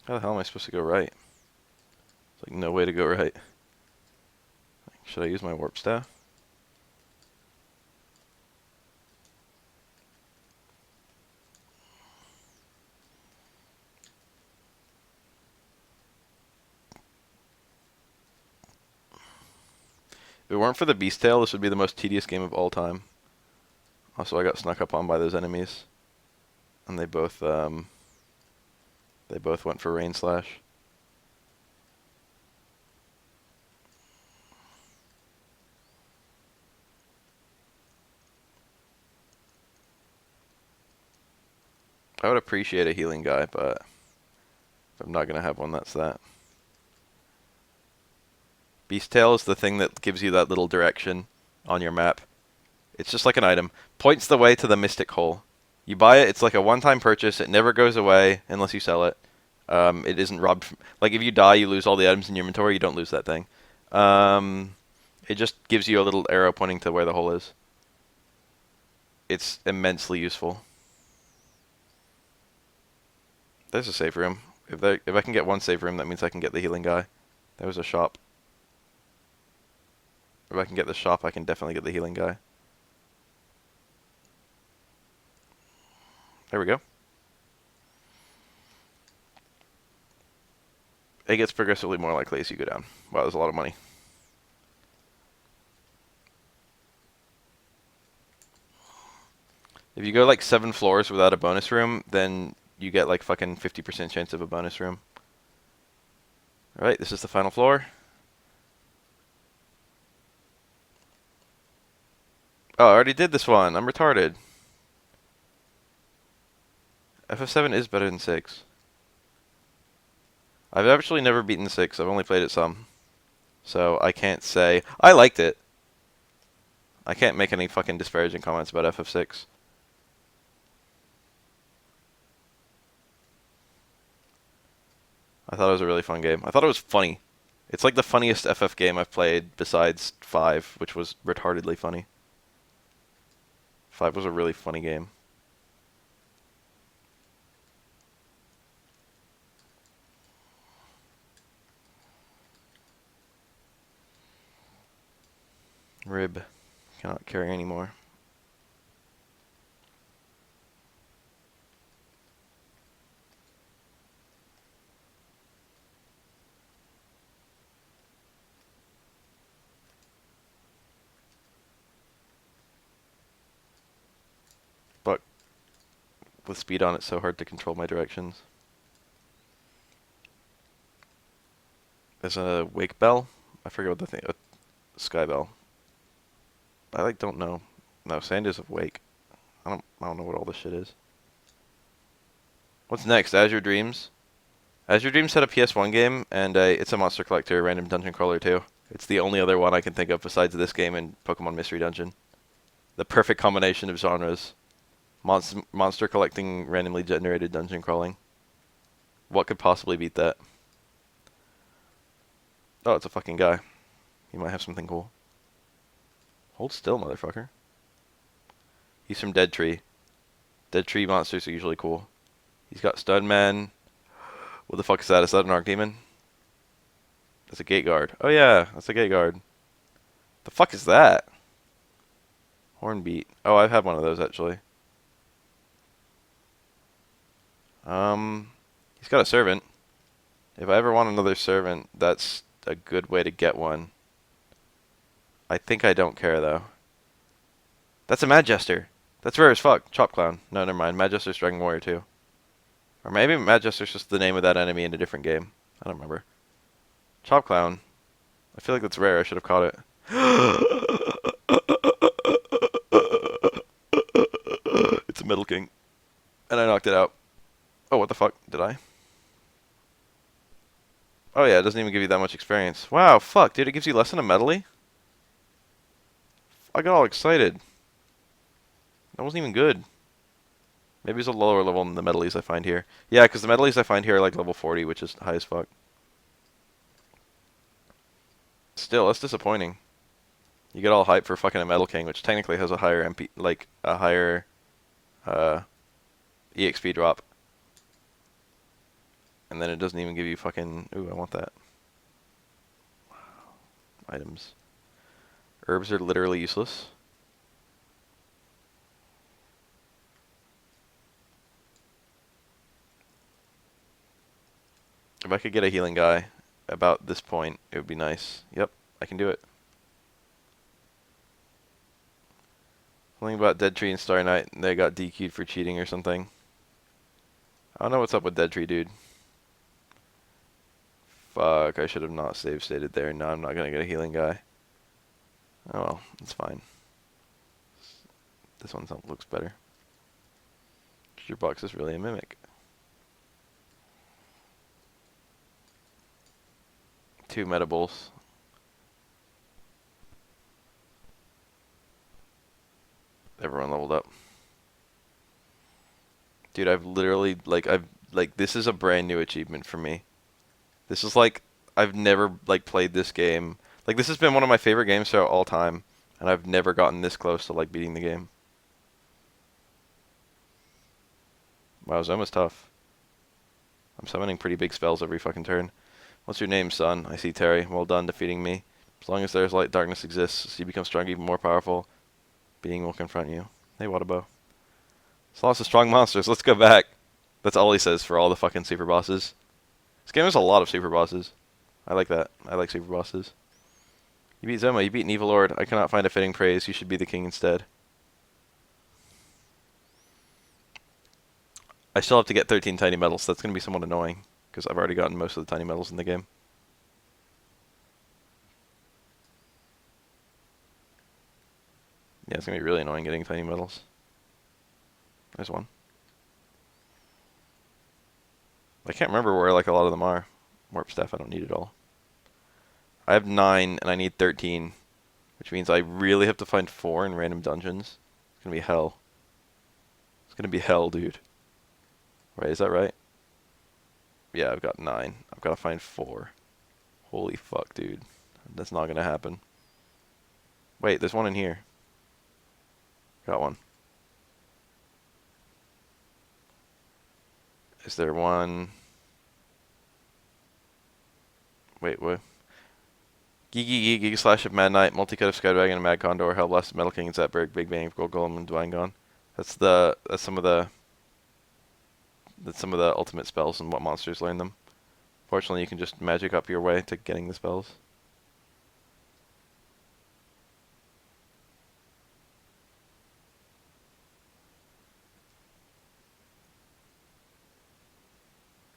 How the hell am I supposed to go right? There's like no way to go right. Should I use my warp staff? If it weren't for the beast tail, this would be the most tedious game of all time. Also, I got snuck up on by those enemies, and they both went for rain slash. I would appreciate a healing guy, but if I'm not gonna have one, that's that. Beast tail is the thing that gives you that little direction on your map. It's just like an item. Points the way to the Mystic Hole. You buy it, it's like a one-time purchase. It never goes away unless you sell it. It isn't robbed. Like if you die, you lose all the items in your inventory. You don't lose that thing. It just gives you a little arrow pointing to where the hole is. It's immensely useful. There's a safe room. If I can get one safe room, that means I can get the healing guy. There was a shop. If I can get the shop, I can definitely get the healing guy. There we go. It gets progressively more likely as you go down. Wow, there's a lot of money. If you go like 7 floors without a bonus room, then you get like fucking 50% chance of a bonus room. Alright, this is the final floor. Oh, I already did this one. I'm retarded. FF7 is better than 6. I've actually never beaten 6. I've only played it some. So I can't say... I liked it. I can't make any fucking disparaging comments about FF6. I thought it was a really fun game. I thought it was funny. It's like the funniest FF game I've played besides 5, which was retardedly funny. 5 was a really funny game. Rib. Cannot carry anymore. But with speed on, it's so hard to control my directions. There's a wake bell. I forget what the thing. A sky bell. I like don't know. No, sand is awake. I don't know what all this shit is. What's next? Azure Dreams. Azure Dreams had a PS1 game, and it's a Monster Collector random dungeon crawler too. It's the only other one I can think of besides this game and Pokemon Mystery Dungeon. The perfect combination of genres. Monster collecting, randomly generated dungeon crawling. What could possibly beat that? Oh, it's a fucking guy. He might have something cool. Hold still, motherfucker. He's from Dead Tree. Dead Tree monsters are usually cool. He's got Studman. What the fuck is that? Is that an Archdemon? That's a gate guard. Oh yeah, that's a gate guard. The fuck is that? Hornbeat. Oh, I've had one of those actually. He's got a servant. If I ever want another servant, that's a good way to get one. I think I don't care though. That's a Mad Jester. That's rare as fuck. Chop Clown. No, never mind. Mad Jester's Dragon Warrior too. Or maybe Mad Jester's just the name of that enemy in a different game. I don't remember. Chop Clown. I feel like that's rare. I should have caught it. It's a Metal King. And I knocked it out. Oh, what the fuck? Did I? Oh yeah, it doesn't even give you that much experience. Wow, fuck, dude, it gives you less than a medley? I got all excited. That wasn't even good. Maybe it's a lower level than the medleys I find here. Yeah, because the medleys I find here are like level 40, which is high as fuck. Still, that's disappointing. You get all hype for fucking a Metal King, which technically has a higher MP, like a higher EXP drop. And then it doesn't even give you fucking... Ooh, I want that. Items. Herbs are literally useless. If I could get a healing guy about this point, it would be nice. Yep, I can do it. Something about Dead Tree and Starry Night, they got DQ'd for cheating or something. I don't know what's up with Dead Tree, dude. Fuck, I should have not save stated there. Now I'm not gonna get a healing guy. Oh well, it's fine. This one looks better. Your box is really a mimic. 2 metables. Everyone leveled up. Dude, I've literally, this is a brand new achievement for me. This is like, I've never, played this game. Like, this has been one of my favorite games throughout all time, and I've never gotten this close to, beating the game. Wow, Zoma's tough. I'm summoning pretty big spells every fucking turn. What's your name, son? I see Terry. Well done defeating me. As long as there's light, darkness exists, you become strong, even more powerful. Being will confront you. Hey, Wadabow. There's lots of strong monsters. Let's go back. That's all he says for all the fucking super bosses. This game has a lot of super bosses. I like that. I like super bosses. You beat Zoma. You beat an evil lord. I cannot find a fitting praise. You should be the king instead. I still have to get 13 tiny medals. That's going to be somewhat annoying, because I've already gotten most of the tiny medals in the game. Yeah, it's going to be really annoying getting tiny medals. There's one. I can't remember where, a lot of them are. Warp staff, I don't need it all. I have 9, and I need 13, which means I really have to find 4 in random dungeons. It's going to be hell. It's going to be hell, dude. Right, is that right? Yeah, I've got 9. I've got to find 4. Holy fuck, dude. That's not going to happen. Wait, there's one in here. Got one. Is there one? Wait, what? Giga Slash of Mad Knight, Multicut of Skydragon, and Mad Condor, Hellblast, Metal King, Zatberg, Big Bang, Gold Golem, and Dwayne Gone. That's some of the ultimate spells and what monsters learn them. Fortunately, you can just magic up your way to getting the spells.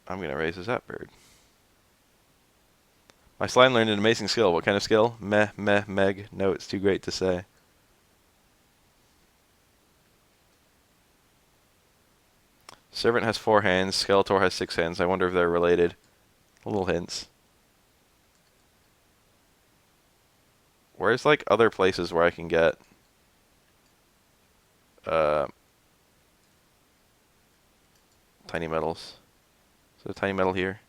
I'm gonna raise a Zatbird. My slime learned an amazing skill. What kind of skill? Meh, meh, meg. No, it's too great to say. Servant has 4 hands. Skeletor has 6 hands. I wonder if they're related. Little hints. Where's, other places where I can get... tiny metals. Is there a tiny metal here?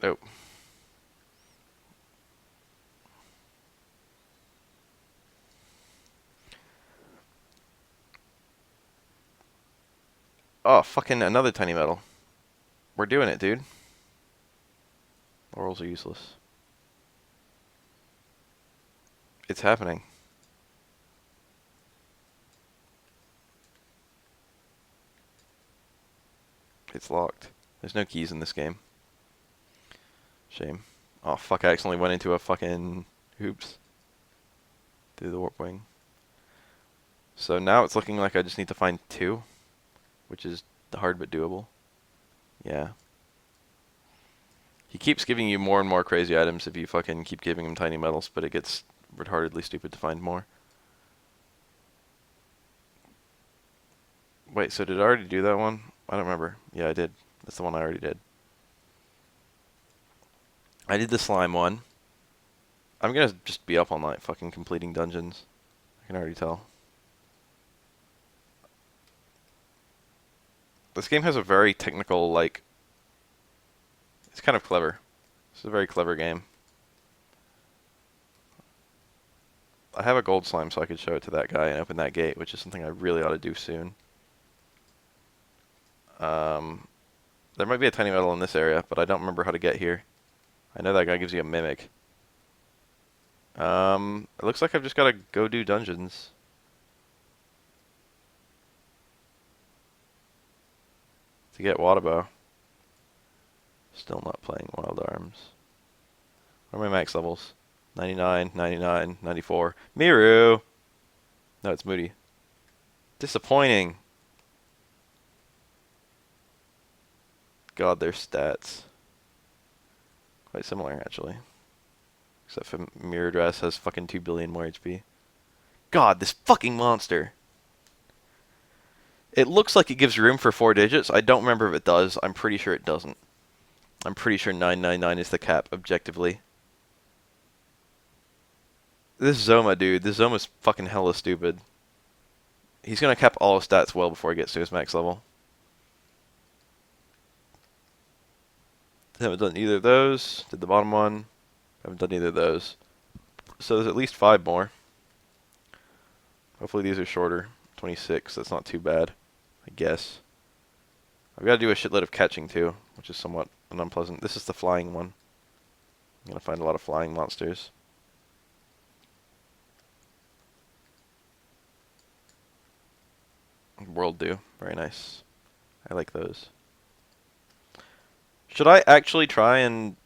Nope. Oh, fucking another tiny metal. We're doing it, dude. Laurels are useless. It's happening. It's locked. There's no keys in this game. Shame. Oh, fuck, I accidentally went into a fucking... Oops. Through the warp wing. So now it's looking like I just need to find 2, which is hard but doable. Yeah. He keeps giving you more and more crazy items if you fucking keep giving him tiny metals, but it gets retardedly stupid to find more. Wait, so did I already do that one? I don't remember. Yeah, I did. That's the one I already did. I did the slime one. I'm gonna just be up all night fucking completing dungeons. I can already tell. This game has a very technical, it's kind of clever. It's a very clever game. I have a gold slime, so I could show it to that guy and open that gate, which is something I really ought to do soon. There might be a tiny metal in this area, but I don't remember how to get here. I know that guy gives you a mimic. It looks like I've just got to go do dungeons. To get Wadabow. Still not playing Wild Arms. What are my max levels? 99, 99, 94. Miru! No, it's Moody. Disappointing. God, their stats. Quite similar, actually. Except for Mirror Dress has fucking 2 billion more HP. God, this fucking monster. It looks like it gives room for 4 digits. I don't remember if it does. I'm pretty sure it doesn't. I'm pretty sure 999 is the cap, objectively. This Zoma, dude. This Zoma's fucking hella stupid. He's gonna cap all his stats well before he gets to his max level. Haven't done either of those. Did the bottom one. Haven't done either of those. So there's at least 5 more. Hopefully these are shorter. 26, that's not too bad, I guess. I've got to do a shitload of catching too, which is somewhat unpleasant. This is the flying one. I'm going to find a lot of flying monsters. World Dew, very nice. I like those. Should I actually try and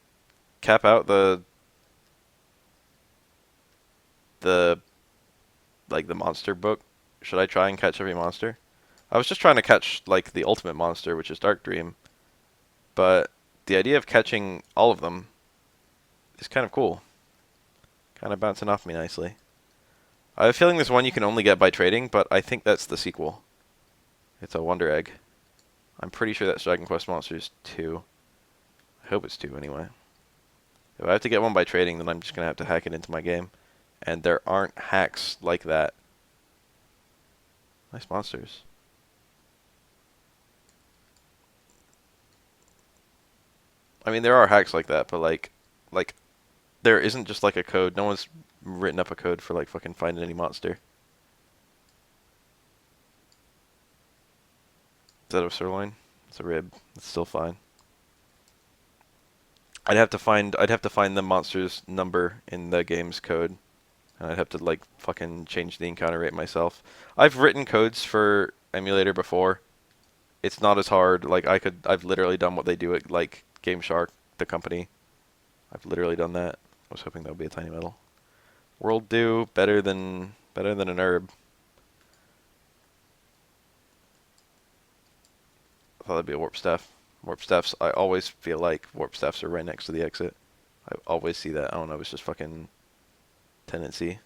cap out the monster book? Should I try and catch every monster? I was just trying to catch like the ultimate monster, which is Dark Dream. But the idea of catching all of them is kind of cool. Kind of bouncing off me nicely. I have a feeling there's one you can only get by trading, but I think that's the sequel. It's a Wonder Egg. I'm pretty sure that's Dragon Quest Monsters 2. I hope it's 2 anyway. If I have to get one by trading, then I'm just going to have to hack it into my game. And there aren't hacks like that. Nice monsters. I mean, there are hacks like that, but like there isn't just like a code. No one's written up a code for like fucking finding any monster. Is that a sirloin? It's a rib. It's still fine. I'd have to find the monster's number in the game's code. And I'd have to like fucking change the encounter rate myself. I've written codes for emulator before. It's not as hard. Like I've literally done what they do at like Game Shark, the company. I've literally done that. I was hoping that would be a tiny metal. World Dew, better than an herb. I thought that'd be a warp staff. Warp staffs, I always feel like warp staffs are right next to the exit. I always see that. I don't know, it's just fucking tendency.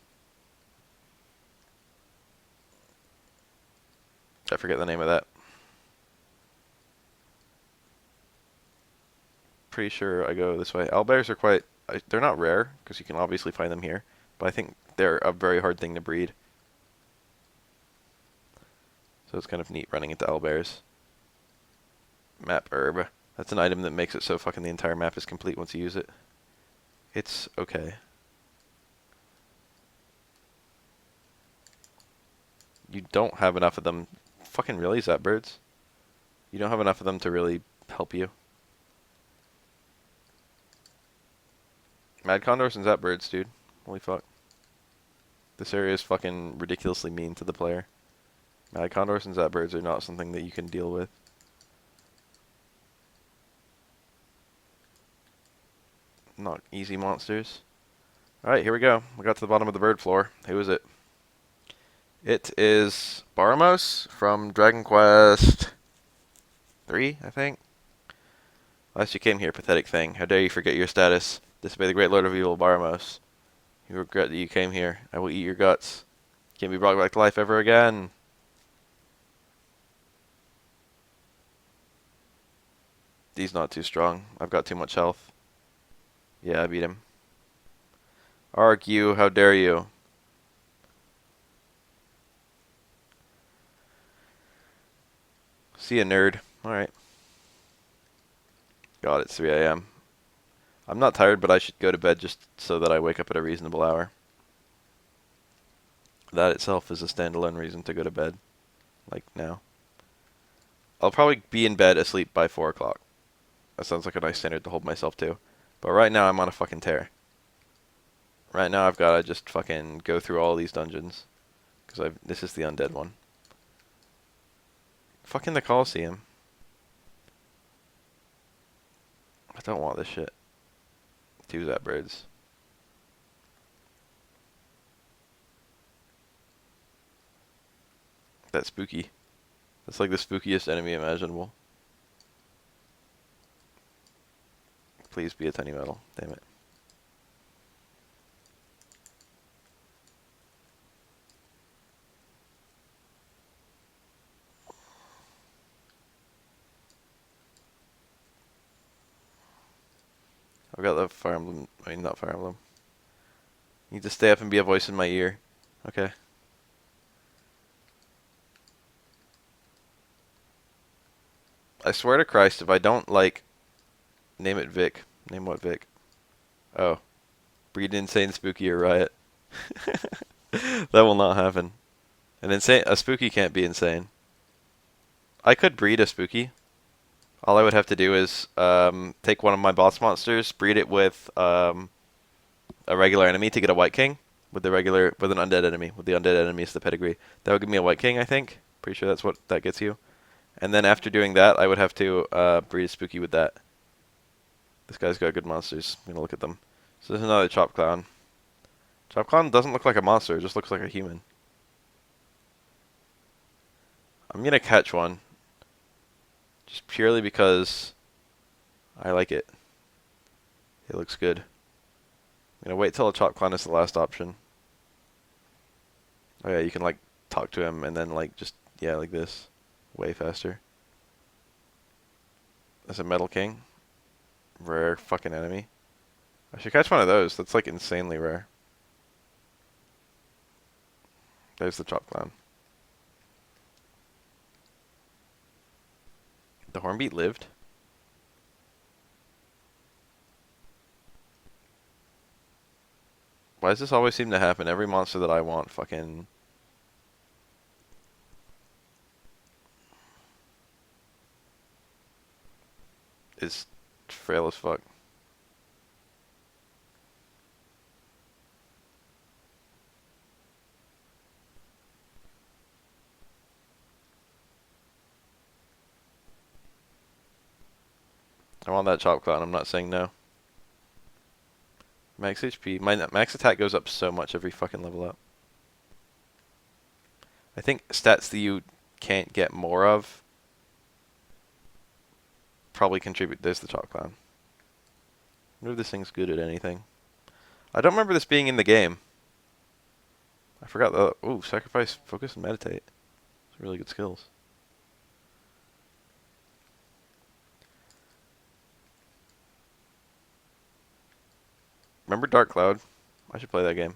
I forget the name of that. Pretty sure I go this way. Owlbears are quite... they're not rare, because you can obviously find them here. But I think they're a very hard thing to breed. So it's kind of neat running into owlbears. Map herb. That's an item that makes it so fucking the entire map is complete once you use it. It's okay. You don't have enough of them. Fucking really, Zapbirds? You don't have enough of them to really help you. Mad Condors and Zapbirds, dude. Holy fuck. This area is fucking ridiculously mean to the player. Mad Condors and Zapbirds are not something that you can deal with. Not easy monsters. Alright, here we go. We got to the bottom of the bird floor. Who is it? It is Baramos from Dragon Quest 3, I think. Last you came here, pathetic thing. How dare you forget your status. Disobey the great lord of evil, Baramos. You regret that you came here. I will eat your guts. Can't be brought back to life ever again. He's not too strong. I've got too much health. Yeah, I beat him. Ark, you, how dare you? See ya, nerd. Alright. God, it's 3 a.m. I'm not tired, but I should go to bed just so that I wake up at a reasonable hour. That itself is a standalone reason to go to bed, like now. I'll probably be in bed asleep by 4 o'clock. That sounds like a nice standard to hold myself to. But right now I'm on a fucking tear. Right now I've got to just fucking go through all these dungeons. Because this is the undead one. Fucking the Coliseum. I don't want this shit. Two Zap birds. That's spooky. That's like the spookiest enemy imaginable. Please be a tiny metal. Damn it. I've got the Fire Emblem. I mean, not Fire Emblem. You need to stay up and be a voice in my ear. Okay. I swear to Christ, if I don't, like, name it Vic. Name what Vic? Oh. Breed insane, spooky, or riot. That will not happen. A spooky can't be insane. I could breed a spooky. All I would have to do is take one of my boss monsters, breed it with a regular enemy to get a White King. With an undead enemy. With the undead enemy is the pedigree. That would give me a White King, I think. Pretty sure that's what that gets you. And then after doing that, I would have to breed a spooky with that. This guy's got good monsters. I'm gonna look at them. So there's another Chop Clown. Chop Clown doesn't look like a monster, it just looks like a human. I'm gonna catch one. Just purely because I like it. It looks good. I'm gonna wait till a Chop Clown is the last option. Oh yeah, you can like talk to him and then like just, yeah, like this. Way faster. That's a Metal King. Rare fucking enemy. I should catch one of those. That's like insanely rare. There's the Chop Clown. The Hornbeat lived. Why does this always seem to happen? Every monster that I want fucking... is frail as fuck. I want that Chop Clown, I'm not saying no. Max HP. My max attack goes up so much every fucking level up. I think stats that you can't get more of probably contribute. There's the Chop Clown. I wonder if this thing's good at anything. I don't remember this being in the game. I forgot the... Ooh, sacrifice, focus, and meditate. Those are really good skills. Remember Dark Cloud? I should play that game.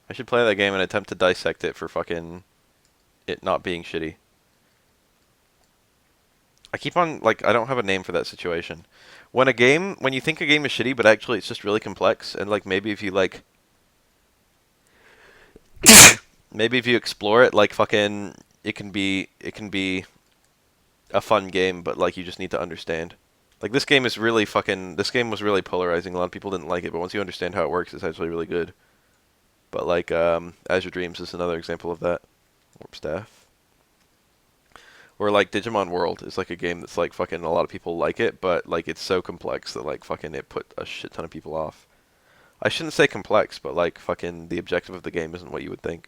I should play that game and attempt to dissect it for fucking it not being shitty. I keep on, like, I don't have a name for that situation. When you think a game is shitty, but actually it's just really complex, and like maybe if you like... maybe if you explore it, like fucking, it can be a fun game, but like you just need to understand. Like this game was really polarizing. A lot of people didn't like it, but once you understand how it works, it's actually really good. But like Azure Dreams is another example of that. Warp Staff. Or like Digimon World is like a game that's like fucking a lot of people like it, but like it's so complex that like fucking it put a shit ton of people off. I shouldn't say complex, but like fucking the objective of the game isn't what you would think.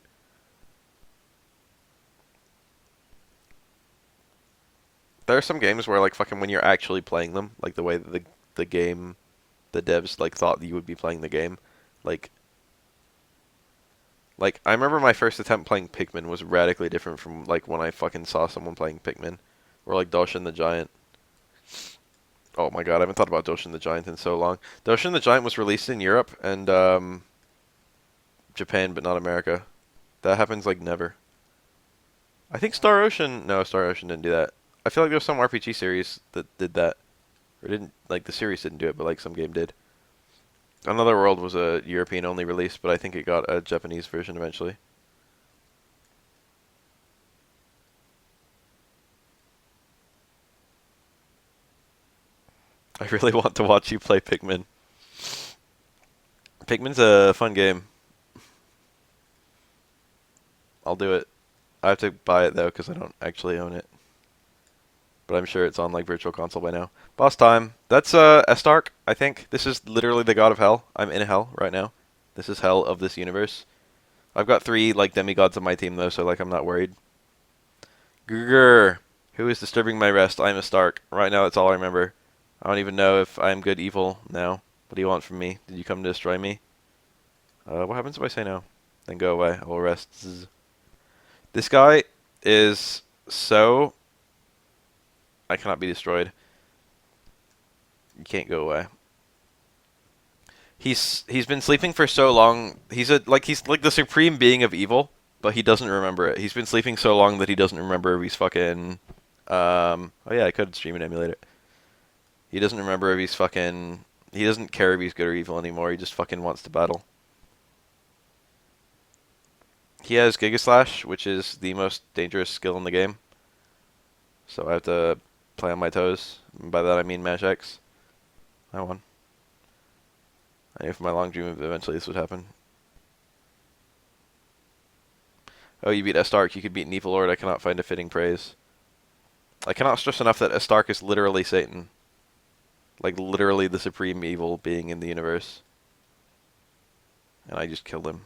There are some games where like fucking when you're actually playing them, like the way that the game, the devs like thought that you would be playing the game, like I remember my first attempt playing Pikmin was radically different from like when I fucking saw someone playing Pikmin, or like Doshin the Giant. Oh my god, I haven't thought about Doshin the Giant in so long. Doshin the Giant was released in Europe and Japan, but not America. That happens like never. I think Star Ocean. No, Star Ocean didn't do that. I feel like there was some RPG series that did that. Or didn't, like the series didn't do it, but like some game did. Another World was a European only release, but I think it got a Japanese version eventually. I really want to watch you play Pikmin. Pikmin's a fun game. I'll do it. I have to buy it though because I don't actually own it. But I'm sure it's on like Virtual Console by now. Boss time. That's Estark, I think. This is literally the god of hell. I'm in hell right now. This is hell of this universe. I've got 3 like demigods on my team though, so like I'm not worried. Grrr. Who is disturbing my rest? I'm a Stark. Right now that's all I remember. I don't even know if I'm good evil now. What do you want from me? Did you come to destroy me? What happens if I say no? Then go away. I will rest. Zzz. This guy is so... I cannot be destroyed. You can't go away. He's been sleeping for so long. He's like the supreme being of evil, but he doesn't remember it. He's been sleeping so long that he doesn't remember if he's fucking... oh yeah, I could stream and emulate it. He doesn't remember if he's fucking... He doesn't care if he's good or evil anymore. He just fucking wants to battle. He has Giga Slash, which is the most dangerous skill in the game. So I have to play on my toes. And by that I mean Mash X. I won. I knew from my long dream that eventually this would happen. Oh, you beat Estark. You could beat Nevelord. I cannot find a fitting praise. I cannot stress enough that Estark is literally Satan. Like, literally the supreme evil being in the universe. And I just killed him.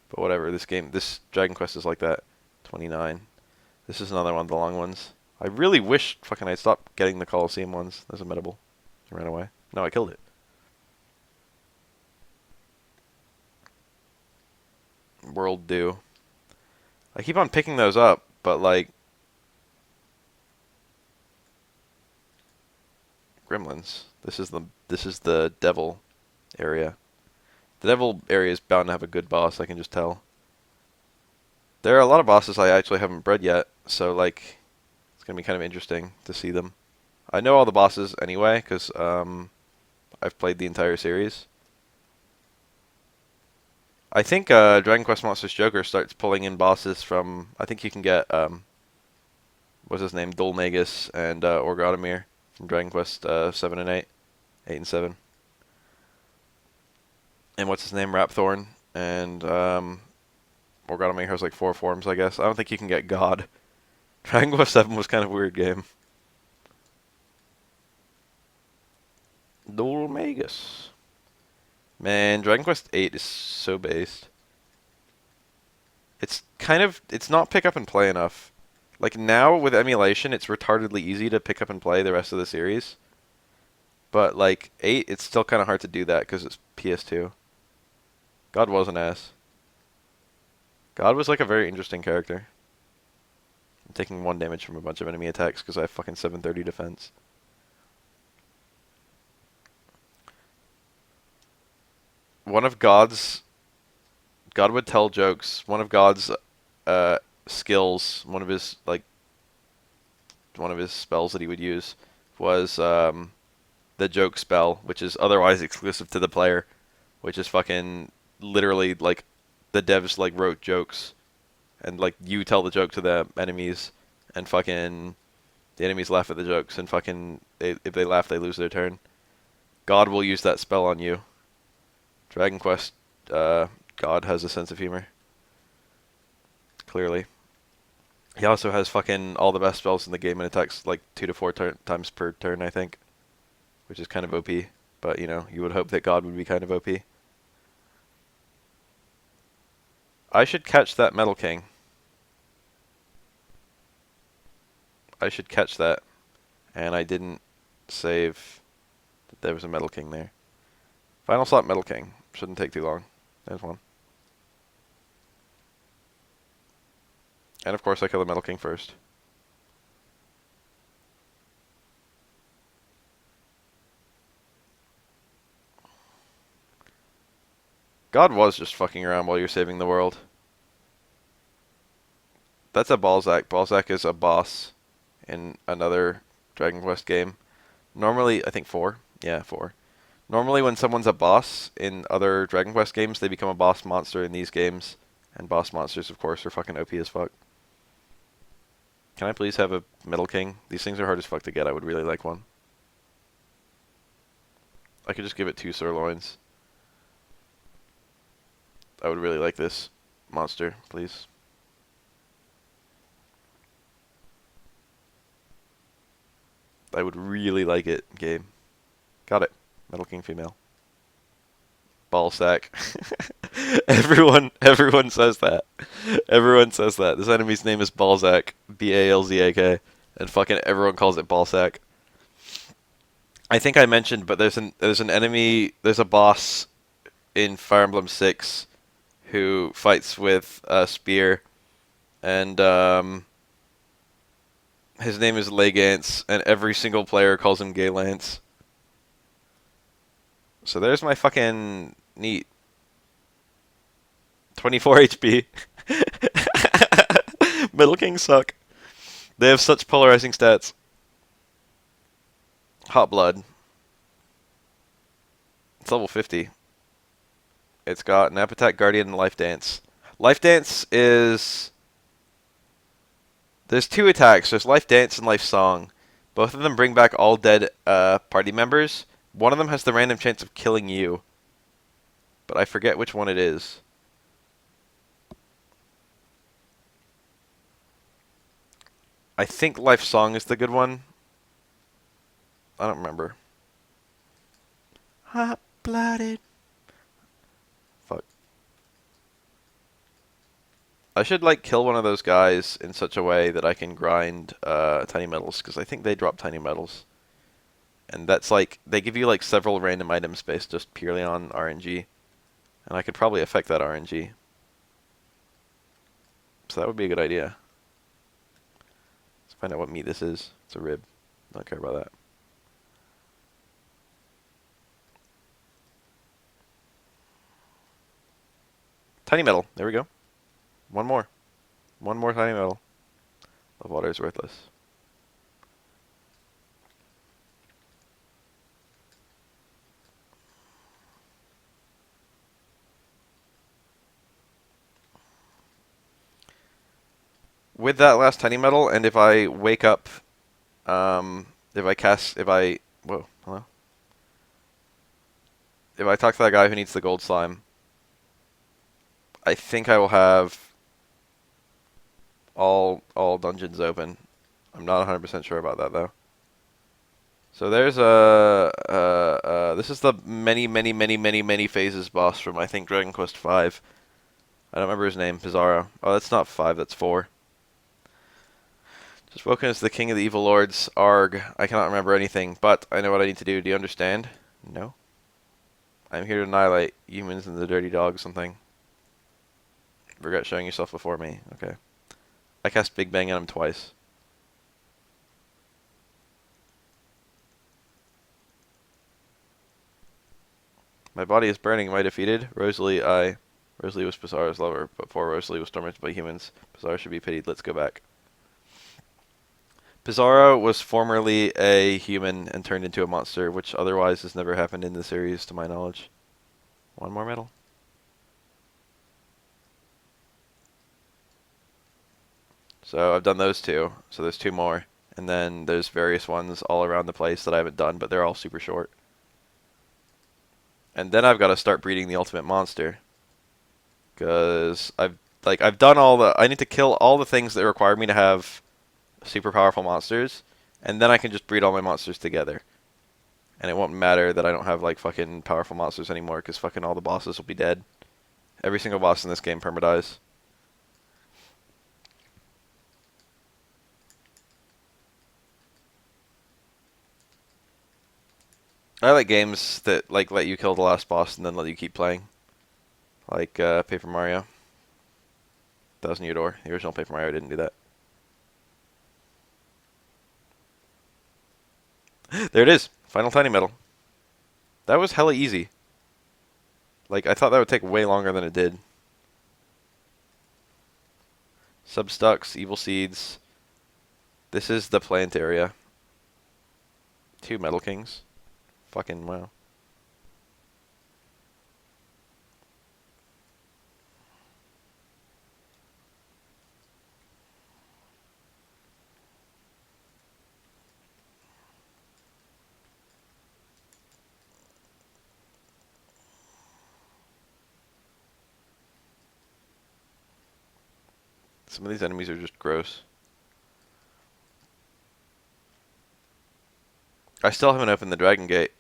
But whatever, this Dragon Quest is like that. 29. This is another one of the long ones. I really wish fucking I'd stopped getting the Colosseum ones. There's a medable. I ran away. No, I killed it. World Dew. I keep on picking those up, but like... Gremlins. This is the devil area. The devil area is bound to have a good boss, I can just tell. There are a lot of bosses I actually haven't bred yet, so like it's gonna be kind of interesting to see them. I know all the bosses anyway, because I've played the entire series. I think Dragon Quest Monsters Joker starts pulling in bosses from... I think you can get, what's his name, Dulmagus and Orgodomir from Dragon Quest 7 and 8. 8 and 7. And what's his name, Rapthorn. And Orgodomir has like 4 forms, I guess. I don't think you can get God. Dragon Quest 7 was kind of a weird game. Dulmagus. Man, Dragon Quest 8 is so based. It's not pick up and play enough. Like now with emulation, it's retardedly easy to pick up and play the rest of the series. But like 8, it's still kind of hard to do that because it's PS2. God was an ass. God was like a very interesting character. I'm taking 1 damage from a bunch of enemy attacks because I have fucking 730 defense. One of God's... God would tell jokes. One of God's skills, one of his spells that he would use was the joke spell, which is otherwise exclusive to the player, which is fucking literally like the devs like wrote jokes and like you tell the joke to the enemies and fucking the enemies laugh at the jokes and fucking if they laugh they lose their turn. God will use that spell on you. Dragon Quest God has a sense of humor. Clearly. He also has fucking all the best spells in the game and attacks like 2 to 4 times per turn, I think. Which is kind of OP. But, you know, you would hope that God would be kind of OP. I should catch that Metal King. I should catch that. And I didn't save that there was a Metal King there. Final slot Metal King. Shouldn't take too long. There's one. And of course I kill the Metal King first. God was just fucking around while you're saving the world. That's a Balzac. Balzac is a boss in another Dragon Quest game. Normally, I think 4. Yeah, 4. Normally when someone's a boss in other Dragon Quest games, they become a boss monster in these games. And boss monsters, of course, are fucking OP as fuck. Can I please have a Metal King? These things are hard as fuck to get. I would really like one. I could just give it 2 sirloins. I would really like this monster, please. I would really like it, game. Got it. Metal King female. Ball sack. everyone says that. Everyone says that. This enemy's name is Balzac. Balzak. And fucking everyone calls it Ballsack. I think I mentioned, but there's an enemy, there's a boss in Fire Emblem 6 who fights with a spear, and his name is Legance, and every single player calls him Gay Lance. So there's my fucking neat 24 HP. Metal Kings suck. They have such polarizing stats. Hot Blood. It's level 50. It's got an Appetite Guardian and Life Dance. Life Dance is... There's 2 attacks. There's Life Dance and Life Song. Both of them bring back all dead party members. One of them has the random chance of killing you. But I forget which one it is. I think Life Song is the good one. I don't remember. Hot-blooded. Fuck. I should, like, kill one of those guys in such a way that I can grind tiny metals, because I think they drop tiny metals. And that's, like, they give you, like, several random items based just purely on RNG. And I could probably affect that RNG. So that would be a good idea. Let's find out what meat this is. It's a rib. I don't care about that. Tiny metal. There we go. One more. One more tiny metal. The water is worthless. With that last tiny metal, and if I wake up, whoa, hello? If I talk to that guy who needs the gold slime, I think I will have all dungeons open. I'm not 100% sure about that, though. So there's this is the many phases boss from, I think, Dragon Quest V. I don't remember his name, Pizarro. Oh, that's not 5, that's 4. Just spoken as the king of the evil lords, Arg. I cannot remember anything, but I know what I need to do. Do you understand? No. I'm here to annihilate humans and the dirty dog something. Regret showing yourself before me. Okay. I cast Big Bang at him twice. My body is burning. Am I defeated? Rosalie was Pizarro's lover, but before Rosalie was tormented by humans. Pizarro should be pitied. Let's go back. Pizarro was formerly a human and turned into a monster, which otherwise has never happened in the series, to my knowledge. One more medal. So I've done those 2. So there's 2 more. And then there's various ones all around the place that I haven't done, but they're all super short. And then I've got to start breeding the ultimate monster. Because I've done all the... I need to kill all the things that require me to have super powerful monsters. And then I can just breed all my monsters together. And it won't matter that I don't have, like, fucking powerful monsters anymore, because fucking all the bosses will be dead. Every single boss in this game permadies. I like games that, like, let you kill the last boss and then let you keep playing. Like, Paper Mario. Thousand Year Door. The original Paper Mario didn't do that. There it is. Final tiny metal. That was hella easy. Like, I thought that would take way longer than it did. Substux, Evil Seeds. This is the plant area. 2 Metal Kings. Fucking wow. Some of these enemies are just gross. I still haven't opened the Dragon Gate,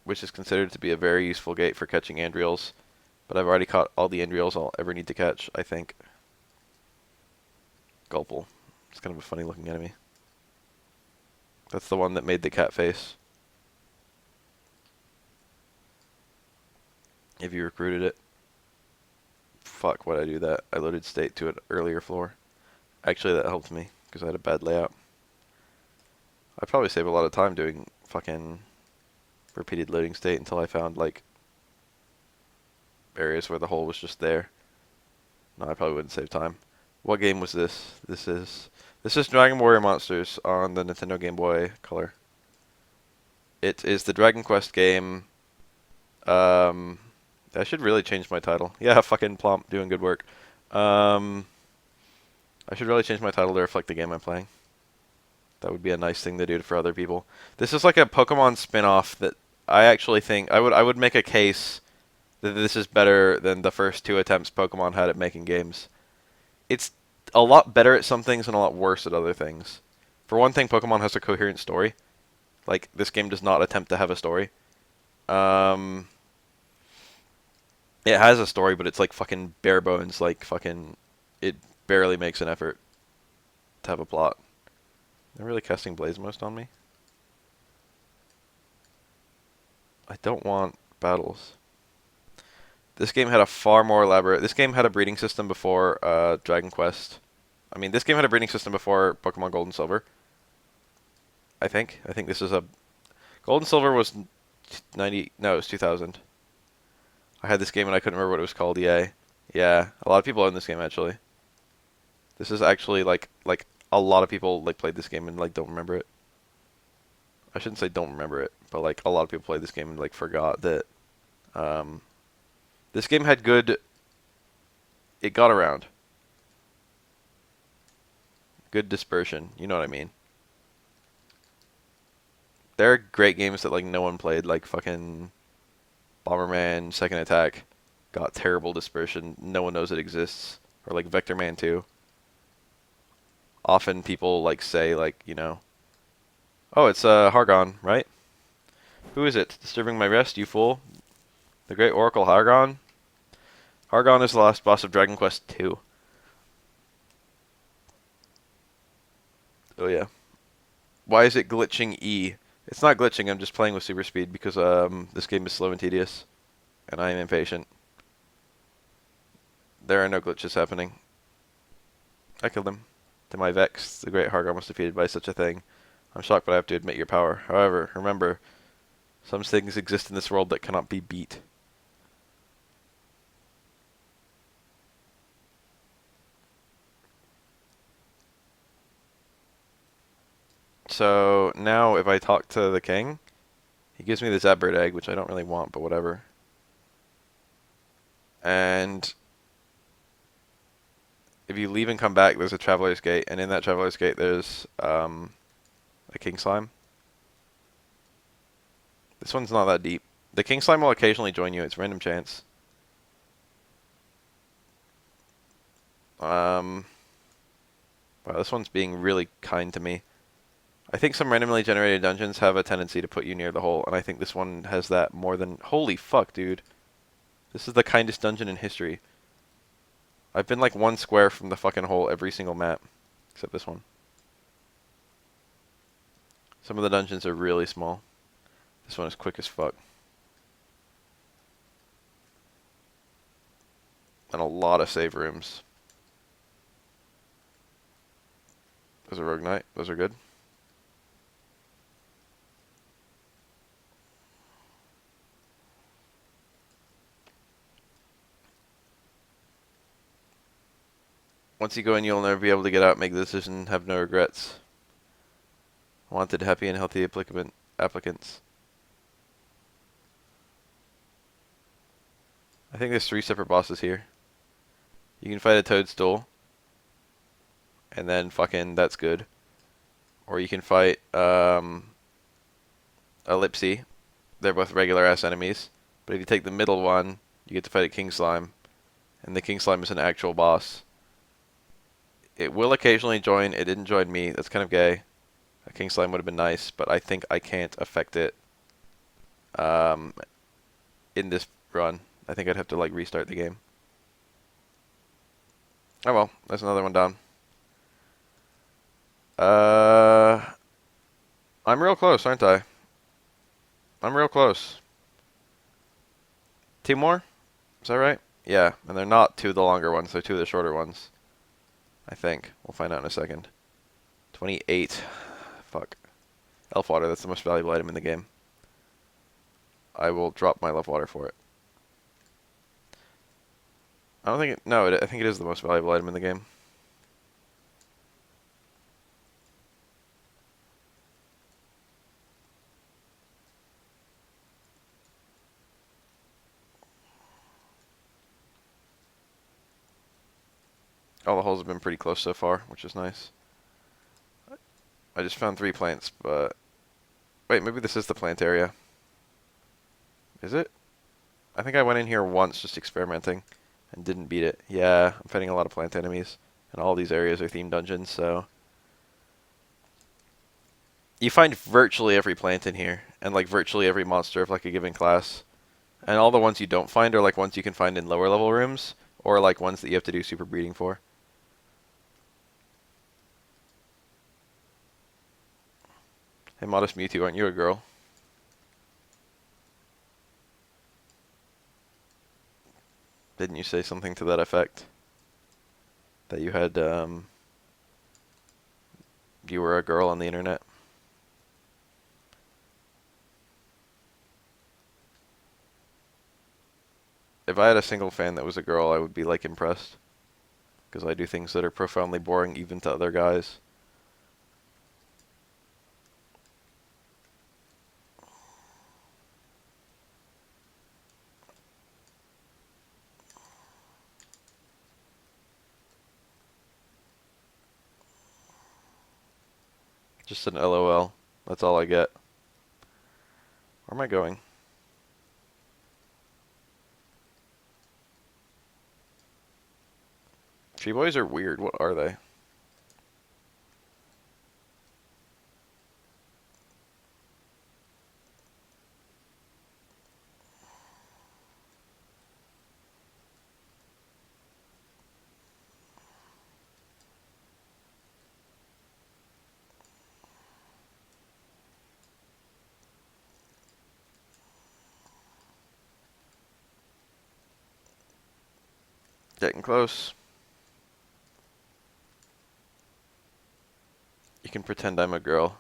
which is considered to be a very useful gate for catching Andriels. But I've already caught all the Andriels I'll ever need to catch, I think. Gulple. It's kind of a funny looking enemy. That's the one that made the cat face. If you recruited it. Fuck, why'd I do that? I loaded state to an earlier floor. Actually, that helped me, because I had a bad layout. I'd probably save a lot of time doing fucking repeated loading state until I found, like, areas where the hole was just there. No, I probably wouldn't save time. What game was this? This is Dragon Warrior Monsters on the Nintendo Game Boy Color. It is the Dragon Quest game. I should really change my title. Yeah, fucking Plomp doing good work. I should really change my title to reflect the game I'm playing. That would be a nice thing to do for other people. This is like a Pokemon spin-off that I actually think I would make a case that this is better than the first 2 attempts Pokemon had at making games. It's a lot better at some things and a lot worse at other things. For one thing, Pokemon has a coherent story. Like, this game does not attempt to have a story. It has a story, but it's like fucking bare bones. Like, fucking, it barely makes an effort to have a plot. They're really casting Blaze Most on me. I don't want battles. This game had a far more elaborate... This game had a breeding system before Dragon Quest. I mean, this game had a breeding system before Pokemon Gold and Silver. I think. I think this is a... Gold and Silver was 90... No, it was 2000. I had this game and I couldn't remember what it was called. Yeah. Yeah. A lot of people own this game, actually. This is actually, like a lot of people, like, played this game and, like, don't remember it. I shouldn't say don't remember it, but, like, a lot of people played this game and, like, forgot that, this game had good... It got around. Good dispersion. You know what I mean. There are great games that, like, no one played, like fucking Bomberman Second Attack. Got terrible dispersion. No one knows it exists. Or, like, Vector Man 2. Often people, like, say, like, you know, oh, it's Hargon, right? Who is it? Disturbing my rest, you fool. The great Oracle Hargon? Hargon is the last boss of Dragon Quest II. Oh, yeah. Why is it glitching E? It's not glitching, I'm just playing with super speed because this game is slow and tedious. And I am impatient. There are no glitches happening. I killed him. To my vex, the great Hargon was defeated by such a thing. I'm shocked, but I have to admit your power. However, remember, some things exist in this world that cannot be beat. So, now if I talk to the king, he gives me the Zapbird egg, which I don't really want, but whatever. And if you leave and come back, there's a Traveler's Gate, and in that Traveler's Gate there's a King Slime. This one's not that deep. The King Slime will occasionally join you, it's random chance. Wow, this one's being really kind to me. I think some randomly generated dungeons have a tendency to put you near the hole, and I think this one has that more than... Holy fuck, dude. This is the kindest dungeon in history. I've been like 1 square from the fucking hole every single map. Except this one. Some of the dungeons are really small. This one is quick as fuck. And a lot of save rooms. There's a Rogue Knight. Those are good. Once you go in, you'll never be able to get out, make the decision, have no regrets. Wanted happy and healthy applicants. I think there's 3 separate bosses here. You can fight a Toadstool. And then fucking that's good. Or you can fight a Lipsy. They're both regular ass enemies. But if you take the middle one, you get to fight a King Slime. And the King Slime is an actual boss. It will occasionally join. It didn't join me. That's kind of gay. A King Slime would have been nice, but I think I can't affect it um, in this run. I think I'd have to like restart the game. Oh well, there's another one down. I'm real close, aren't I? I'm real close. Two more? Is that right? Yeah, and they're not two of the longer ones. They're two of the shorter ones. I think. We'll find out in a second. 28. Fuck. Elf water, that's the most valuable item in the game. I will drop my love water for it. I don't think it... No, I think it is the most valuable item in the game. All the holes have been pretty close so far, which is nice. I just found 3 plants, but... Wait, maybe this is the plant area. Is it? I think I went in here once just experimenting and didn't beat it. Yeah, I'm fighting a lot of plant enemies. And all these areas are themed dungeons, so... You find virtually every plant in here, and like virtually every monster of like a given class. And all the ones you don't find are like ones you can find in lower level rooms, or like ones that you have to do super breeding for. Hey, Modest Mewtwo, aren't you a girl? Didn't you say something to that effect? That you had, you were a girl on the internet? If I had a single fan that was a girl, I would be like impressed. Because I do things that are profoundly boring even to other guys. Just an LOL. That's all I get. Where am I going? Tree boys are weird. What are they? Getting close. You can pretend I'm a girl.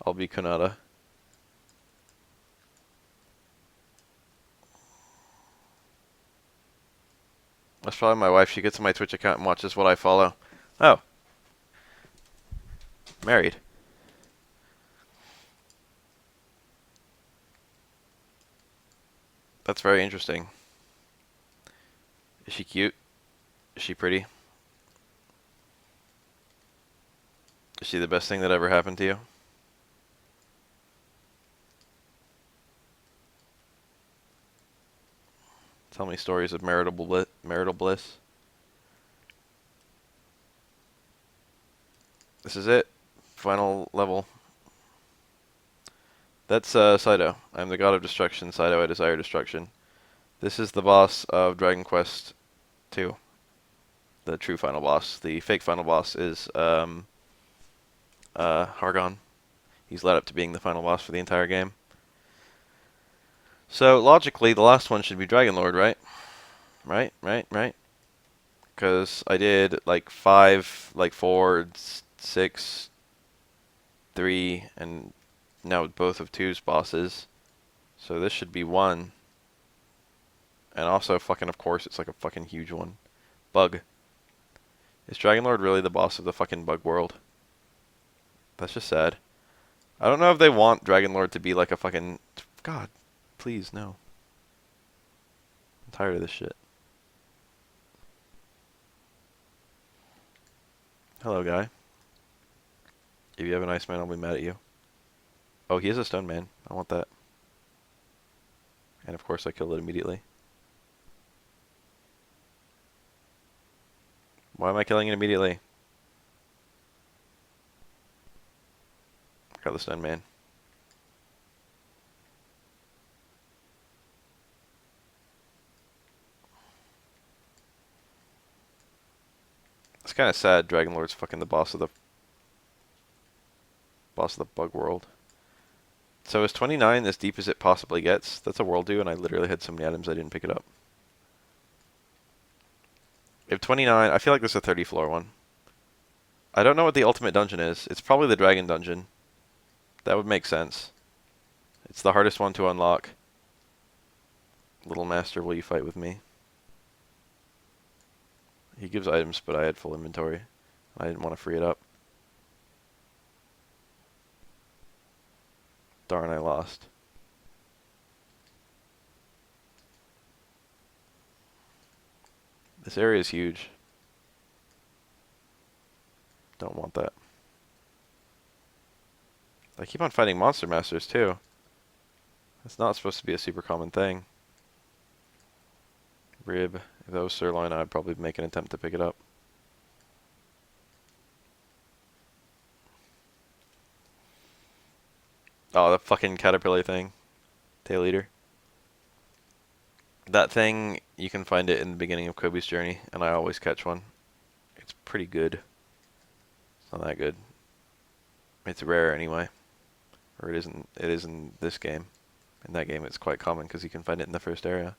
I'll be Kunada. That's probably my wife. She gets on my Twitch account and watches what I follow. Oh. Married. That's very interesting. Is she cute? Is she pretty? Is she the best thing that ever happened to you? Tell me stories of marital bliss. This is it. Final level. That's Saito. I am the god of destruction. Saito, I desire destruction. This is the boss of Dragon Quest II. The true final boss. The fake final boss is Hargon. He's led up to being the final boss for the entire game. So logically, the last one should be Dragon Lord, right? Right. Because I did like 5, like 4, 6, 3, and now both of 2's bosses. So this should be 1. And also, fucking, of course, it's like a fucking huge one. Bug. Is Dragon Lord really the boss of the fucking bug world? That's just sad. I don't know if they want Dragon Lord to be like a fucking... God, please, no. I'm tired of this shit. Hello, guy. If you have an ice man, I'll be mad at you. Oh, he is a stone man. I want that. And of course I killed it immediately. Why am I killing it immediately? Got the stone man. It's kind of sad. Dragon Lord's fucking the boss of the bug world. So is 29 as deep as it possibly gets? That's a world do, and I literally had so many items I didn't pick it up. If 29, I feel like this is a 30 floor one. I don't know what the ultimate dungeon is. It's probably the dragon dungeon. That would make sense. It's the hardest one to unlock. Little master, will you fight with me? He gives items, but I had full inventory. I didn't want to free it up. Darn, I lost. This area is huge. Don't want that. I keep on fighting monster masters too. That's not supposed to be a super common thing. Rib. If that was sirloin, I'd probably make an attempt to pick it up. Oh, the fucking caterpillar thing. Tail eater. That thing, you can find it in the beginning of Kobe's journey, and I always catch one. It's pretty good. It's not that good. It's rare anyway. Or it is in this game. In that game it's quite common because you can find it in the first area.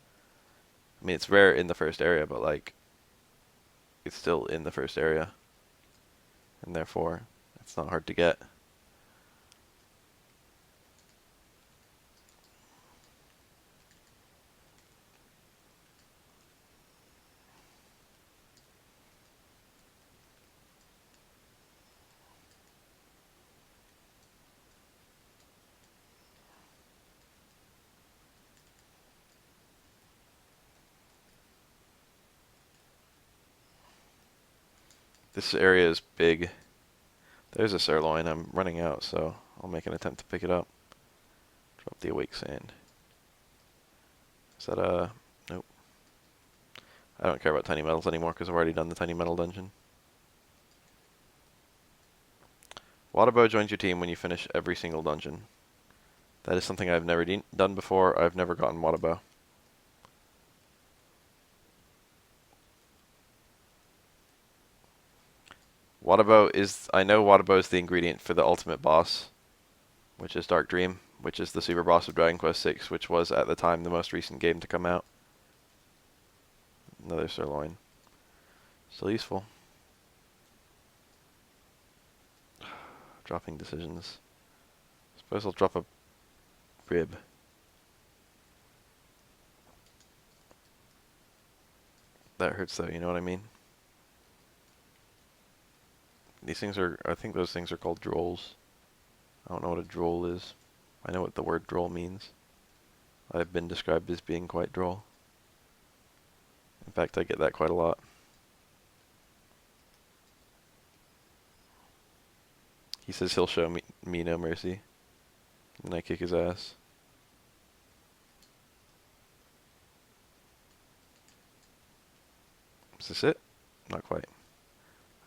I mean, it's rare in the first area, but like, it's still in the first area. And therefore, it's not hard to get. This area is big. There's a sirloin. I'm running out, so I'll make an attempt to pick it up. Drop the awake sand. Is that a... Nope. I don't care about tiny metals anymore because I've already done the tiny metal dungeon. Waterbow joins your team when you finish every single dungeon. That is something I've never done before. I've never gotten Waterbow. Waterbow is... I know Waterbow is the ingredient for the ultimate boss, which is Dark Dream, which is the super boss of Dragon Quest VI, which was at the time the most recent game to come out. Another sirloin. Still useful. Dropping decisions. Suppose I'll drop a rib. That hurts though, you know what I mean? These things are, I think those things are called drolls. I don't know what a droll is. I know what the word droll means. I've been described as being quite droll. In fact, I get that quite a lot. He says he'll show me no mercy. And I kick his ass. Is this it? Not quite.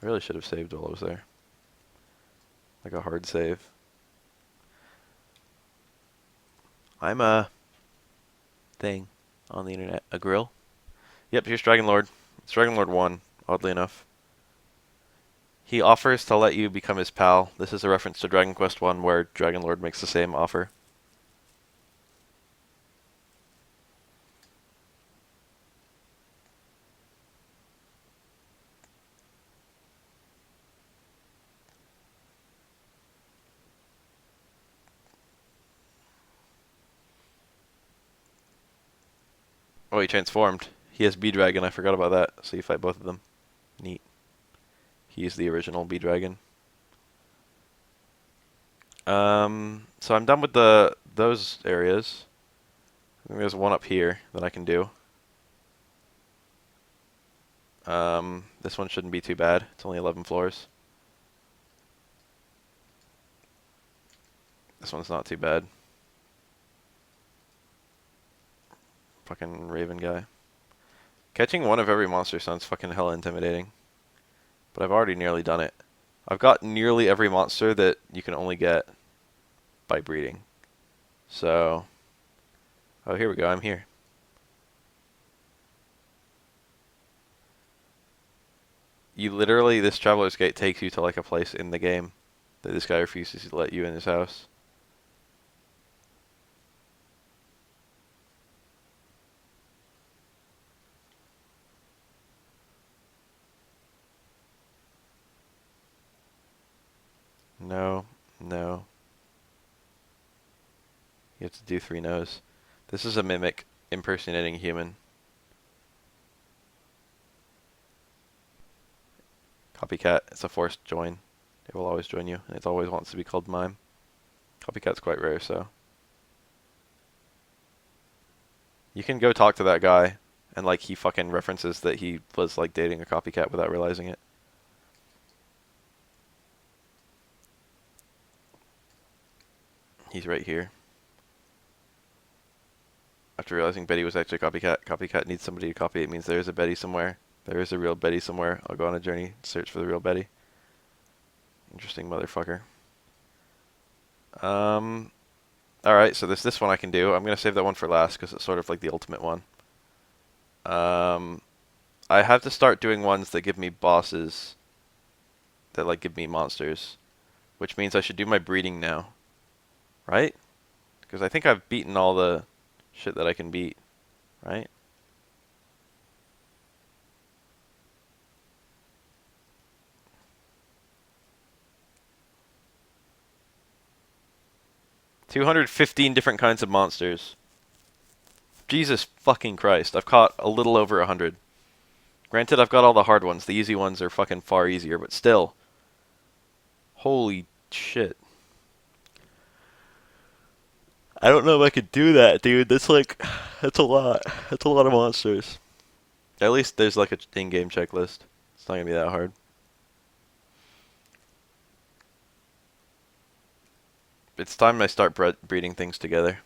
I really should have saved while I was there. Like a hard save. I'm a thing on the internet. A grill? Yep, here's Dragon Lord. It's Dragon Lord 1, oddly enough. He offers to let you become his pal. This is a reference to Dragon Quest 1 where Dragon Lord makes the same offer. Oh, he transformed. He has B-Dragon, I forgot about that. So you fight both of them. Neat. He's the original B-Dragon. So I'm done with those areas. I think there's one up here that I can do. This one shouldn't be too bad. It's only 11 floors. This one's not too bad. Fucking Raven guy. Catching one of every monster sounds fucking hella intimidating. But I've already nearly done it. I've got nearly every monster that you can only get by breeding. So, oh, here we go. I'm here. You literally, this Traveler's Gate takes you to like a place in the game that this guy refuses to let you in his house. No, no. You have to do 3 no's. This is a mimic impersonating a human. Copycat, it's a forced join. It will always join you, and it always wants to be called mime. Copycat's quite rare, so. You can go talk to that guy, and like he fucking references that he was like dating a copycat without realizing it. He's right here. After realizing Betty was actually a copycat needs somebody to copy. It means there is a Betty somewhere. There is a real Betty somewhere. I'll go on a journey, search for the real Betty. Interesting motherfucker. Alright, so there's this one I can do. I'm going to save that one for last because it's sort of like the ultimate one. I have to start doing ones that give me bosses that like give me monsters, which means I should do my breeding now. Right? Because I think I've beaten all the shit that I can beat. Right? $215 different kinds of monsters. Jesus fucking Christ. I've caught a little over 100. Granted, I've got all the hard ones. The easy ones are fucking far easier, but still. Holy shit. I don't know if I could do that, dude. That's like, that's a lot. That's a lot of monsters. At least there's like a in-game checklist. It's not gonna be that hard. It's time I start breeding things together.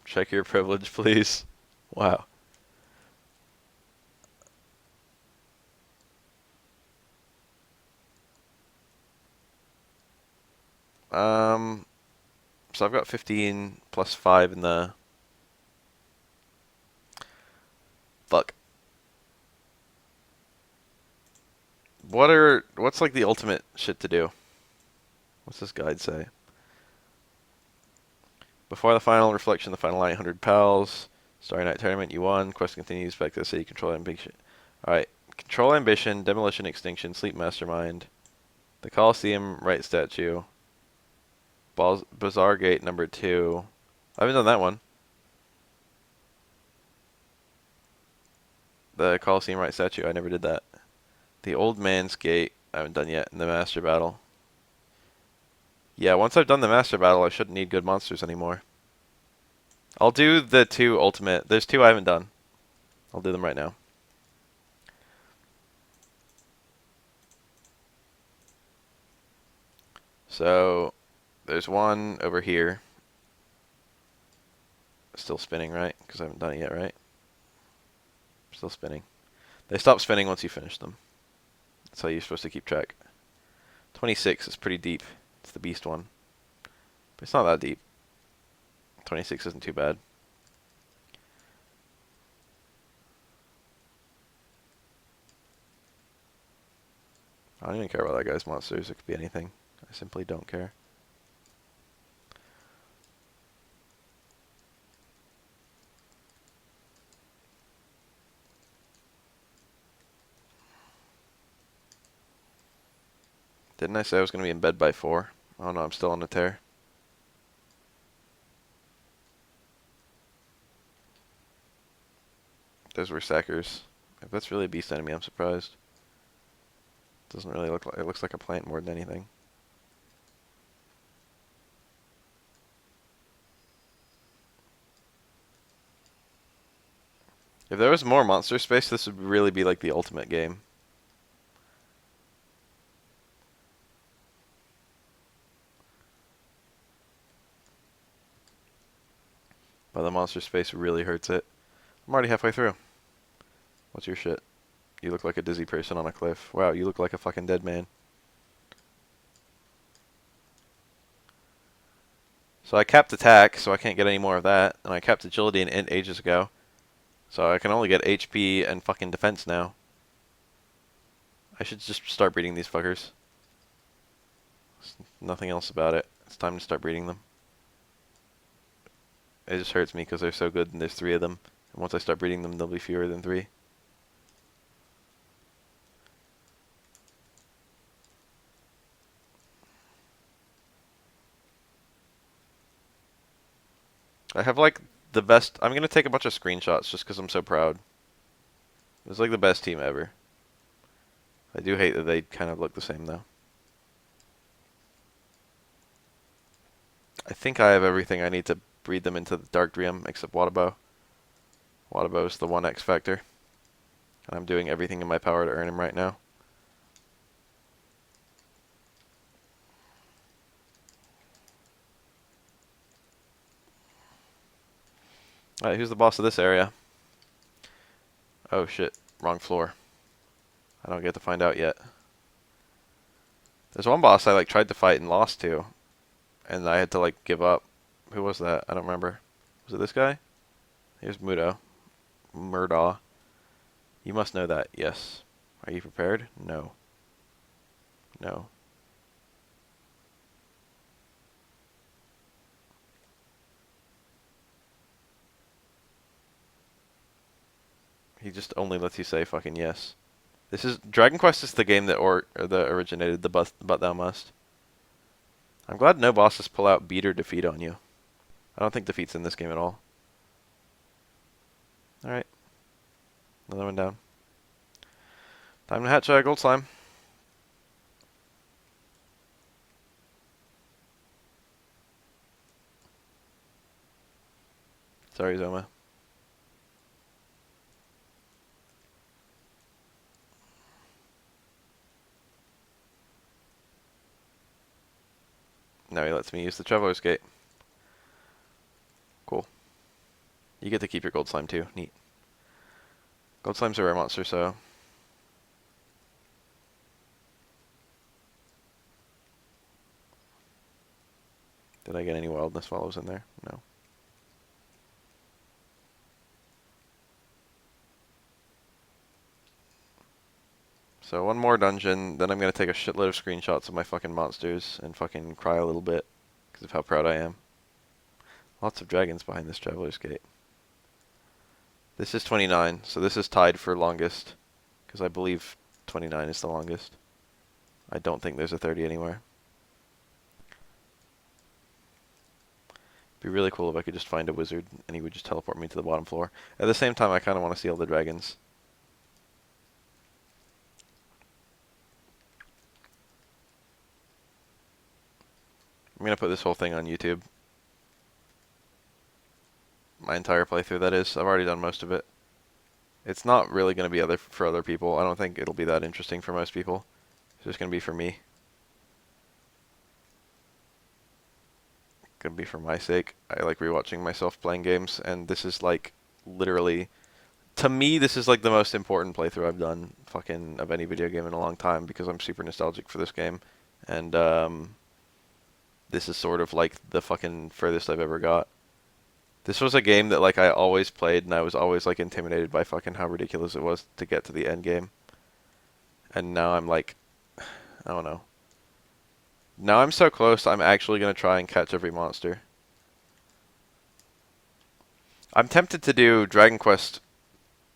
Check your privilege, please. Wow. So I've got 15 plus 5 in the... Fuck. What's like the ultimate shit to do? What's this guide say? Before the final reflection, the final 900 pals. Starry Night Tournament, you won. Quest continues. Back to the city. Control ambition. Alright. Control ambition, demolition, extinction, sleep mastermind. The Coliseum, right statue. Bazaar Gate number 2. I haven't done that one. The Coliseum right statue, I never did that. The Old Man's Gate, I haven't done yet. And the Master Battle. Yeah, once I've done the Master Battle, I shouldn't need good monsters anymore. I'll do the 2 ultimate. There's 2 I haven't done. I'll do them right now. So, there's one over here. Still spinning, right? Because I haven't done it yet, right? Still spinning. They stop spinning once you finish them. That's how you're supposed to keep track. 26 is pretty deep. It's the beast one. But it's not that deep. 26 isn't too bad. I don't even care about that guy's monsters. It could be anything. I simply don't care. Didn't I say I was going to be in bed by 4? Oh no, I'm still on the tear. Those were sackers. If that's really a beast enemy, I'm surprised. Doesn't really look like it. Looks like a plant more than anything. If there was more monster space, this would really be like the ultimate game. But the monster space really hurts it. I'm already halfway through. What's your shit? You look like a dizzy person on a cliff. Wow, you look like a fucking dead man. So I capped attack, so I can't get any more of that. And I capped agility and int ages ago. So I can only get HP and fucking defense now. I should just start breeding these fuckers. There's nothing else about it. It's time to start breeding them. It just hurts me because they're so good and there's 3 of them. And once I start breeding them, there'll be fewer than 3. I have like the best. I'm gonna take a bunch of screenshots just because I'm so proud. It's like the best team ever. I do hate that they kind of look the same though. I think I have everything I need to breed them into the Dark Dream except Wadabow. Wadabow is the one X factor. And I'm doing everything in my power to earn him right now. Alright, who's the boss of this area? Oh shit, wrong floor. I don't get to find out yet. There's one boss I like tried to fight and lost to. And I had to like give up. Who was that? I don't remember. Was it this guy? Here's Mudo. Murdaugh. You must know that, yes. Are you prepared? No. No. He just only lets you say fucking yes. This is Dragon Quest is the game that originated the but thou must. I'm glad no bosses pull out beat or defeat on you. I don't think defeat's in this game at all. Alright. Another one down. Time to hatch gold slime. Sorry, Zoma. Now he lets me use the Traveler's Gate. Cool. You get to keep your gold slime too. Neat. Gold slime's a rare monster, so... Did I get any wildness while I was in there? No. So one more dungeon, then I'm going to take a shitload of screenshots of my fucking monsters and fucking cry a little bit because of how proud I am. Lots of dragons behind this Traveler's Gate. This is 29, so this is tied for longest because I believe 29 is the longest. I don't think there's a 30 anywhere. It'd be really cool if I could just find a wizard and he would just teleport me to the bottom floor. At the same time, I kind of want to see all the dragons. I'm going to put this whole thing on YouTube. My entire playthrough, that is. I've already done most of it. It's not really going to be for other people. I don't think it'll be that interesting for most people. It's just going to be for me. Going to be for my sake. I like rewatching myself playing games, and this is like literally... To me, this is like the most important playthrough I've done fucking of any video game in a long time because I'm super nostalgic for this game. And this is sort of like the fucking furthest I've ever got. This was a game that like I always played and I was always like intimidated by fucking how ridiculous it was to get to the end game. And now I'm like, I don't know. Now I'm so close, I'm actually going to try and catch every monster. I'm tempted to do Dragon Quest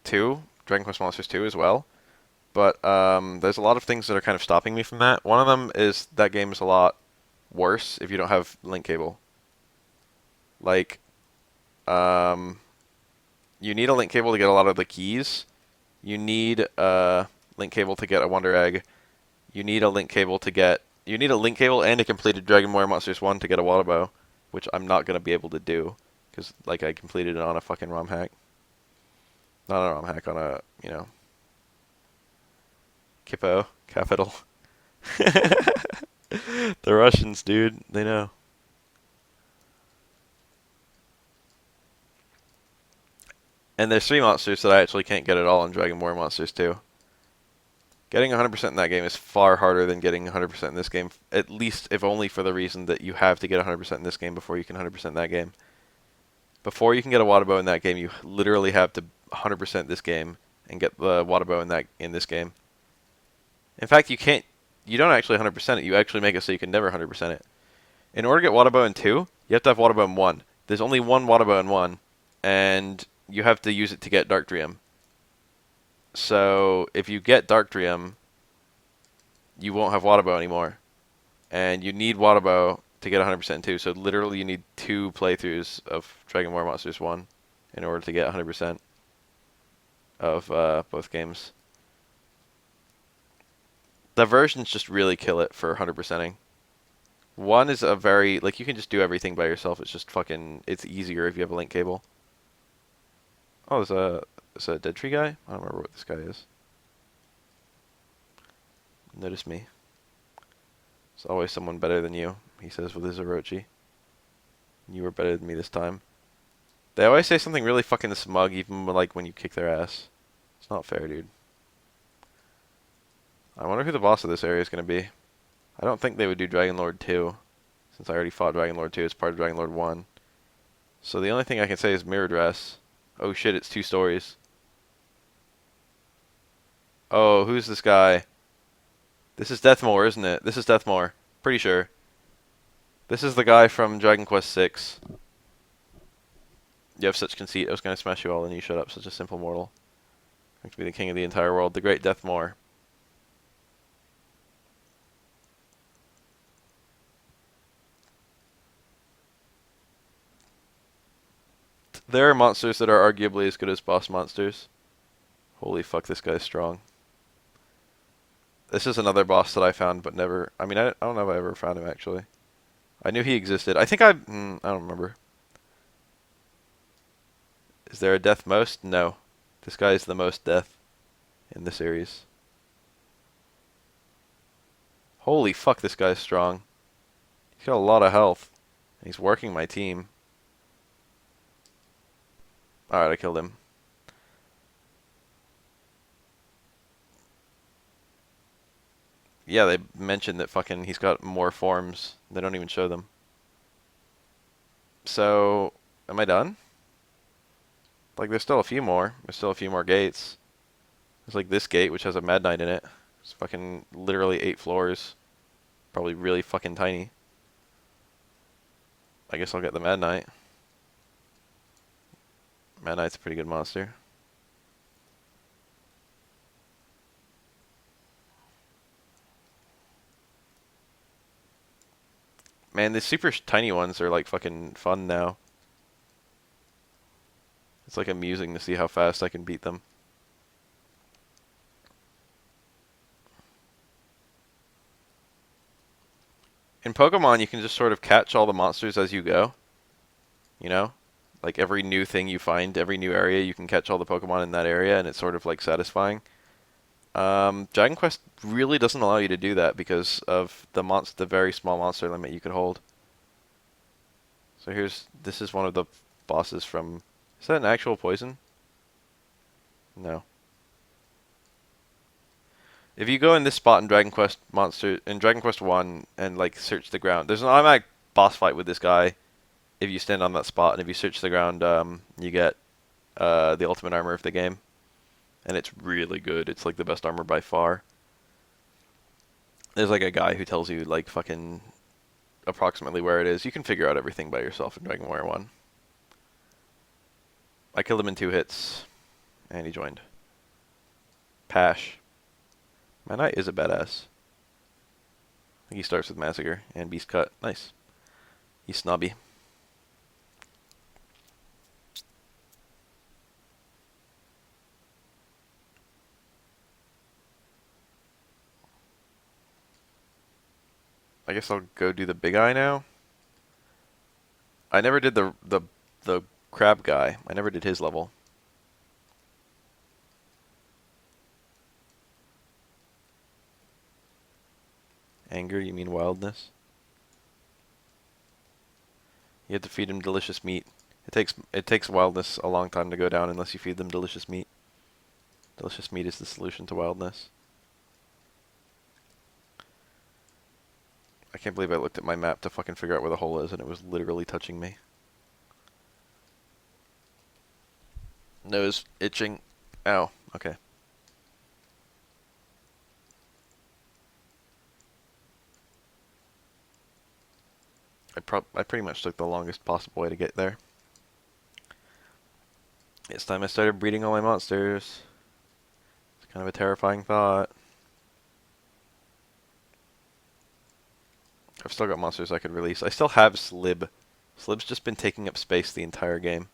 2, Dragon Quest Monsters 2 as well. But there's a lot of things that are kind of stopping me from that. One of them is that game is a lot worse if you don't have link cable. Like, you need a link cable to get a lot of the keys. You need a link cable to get a Wonder Egg. You need a link cable to get... You need a link cable and a completed Dragon Warrior Monsters 1 to get a Wadabow, which I'm not going to be able to do, because, like, I completed it on a fucking ROM hack. Not on a ROM hack, on a, you know... Kippo. Capital. The Russians, dude. They know. And there's 3 monsters that I actually can't get at all in Dragon Warrior Monsters 2. Getting 100% in that game is far harder than getting 100% in this game, at least if only for the reason that you have to get 100% in this game before you can 100% in that game. Before you can get a water bow in that game, you literally have to 100% this game and get the water bow in this game. In fact, you don't actually 100% it, you actually make it so you can never 100% it. In order to get water bow in 2, you have to have water bow in 1. There's only one water bow in 1, and you have to use it to get Dark Dream. So if you get Dark Dream, you won't have water bow anymore. And you need water bow to get 100% in 2. So literally you need 2 playthroughs of Dragon War Monsters 1 in order to get 100% of both games. The versions just really kill it for 100%ing. 1 is a very, like, you can just do everything by yourself. It's just fucking, it's easier if you have a link cable. Oh, there's a dead tree guy? I don't remember what this guy is. Notice me. There's always someone better than you, he says with his Orochi. You were better than me this time. They always say something really fucking smug, even like when you kick their ass. It's not fair, dude. I wonder who the boss of this area is going to be. I don't think they would do Dragon Lord 2, since I already fought Dragon Lord 2 as part of Dragon Lord 1. So the only thing I can say is Mirror Dress. Oh shit, it's 2 stories. Oh, who's this guy? This is Deathmore, isn't it? This is Deathmore. Pretty sure. This is the guy from Dragon Quest 6. You have such conceit. I was going to smash you all and you shut up, such a simple mortal. I'm going to be the king of the entire world. The great Deathmore. There are monsters that are arguably as good as boss monsters. Holy fuck, this guy's strong. This is another boss that I found, but never... I mean, I don't know if I ever found him, actually. I knew he existed. I think I don't remember. Is there a death most? No. This guy is the most death in the series. Holy fuck, this guy's strong. He's got a lot of health. And he's working my team. Alright, I killed him. Yeah, they mentioned that fucking he's got more forms. They don't even show them. So, am I done? Like, there's still a few more. There's still a few more gates. There's like this gate, which has a Mad Knight in it. It's fucking literally 8 floors. Probably really fucking tiny. I guess I'll get the Mad Knight. Mad Knight's a pretty good monster. Man, the super tiny ones are like fucking fun now. It's like amusing to see how fast I can beat them. In Pokemon, you can just sort of catch all the monsters as you go. You know? Like every new thing you find, every new area, you can catch all the Pokemon in that area, and it's sort of like satisfying. Dragon Quest really doesn't allow you to do that because of the very small monster limit you could hold. So this is one of the bosses from, is that an actual poison? No. If you go in this spot in Dragon Quest 1 and like search the ground, there's an automatic boss fight with this guy if you stand on that spot, and if you search the ground, you get the ultimate armor of the game. And it's really good. It's like the best armor by far. There's like a guy who tells you like fucking approximately where it is. You can figure out everything by yourself in Dragon Warrior 1. I killed him in 2 hits, and he joined. Pash. My knight is a badass. I think he starts with Massacre and Beast Cut. Nice. He's snobby. I guess I'll go do the big eye now. I never did the crab guy. I never did his level. Anger, you mean wildness? You have to feed him delicious meat. It takes wildness a long time to go down unless you feed them delicious meat. Delicious meat is the solution to wildness. I can't believe I looked at my map to fucking figure out where the hole is, and it was literally touching me. Nose itching. Ow. Okay. I pretty much took the longest possible way to get there. It's time I started breeding all my monsters. It's kind of a terrifying thought. I've still got monsters I could release. I still have Slib. Slib's just been taking up space the entire game.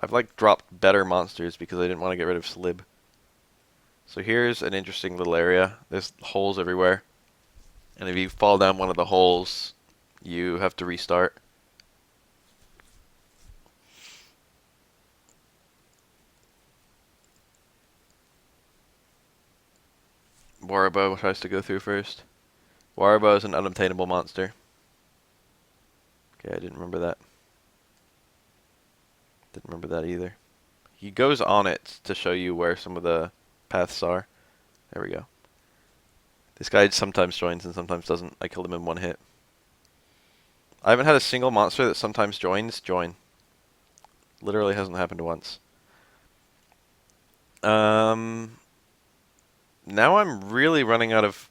I've like dropped better monsters because I didn't want to get rid of Slib. So here's an interesting little area. There's holes everywhere. And if you fall down one of the holes, you have to restart. Waribo tries to go through first. Waribo is an unobtainable monster. Okay, I didn't remember that. Didn't remember that either. He goes on it to show you where some of the paths are. There we go. This guy sometimes joins and sometimes doesn't. I killed him in one hit. I haven't had a single monster that sometimes join. Literally hasn't happened once. Now I'm really running out of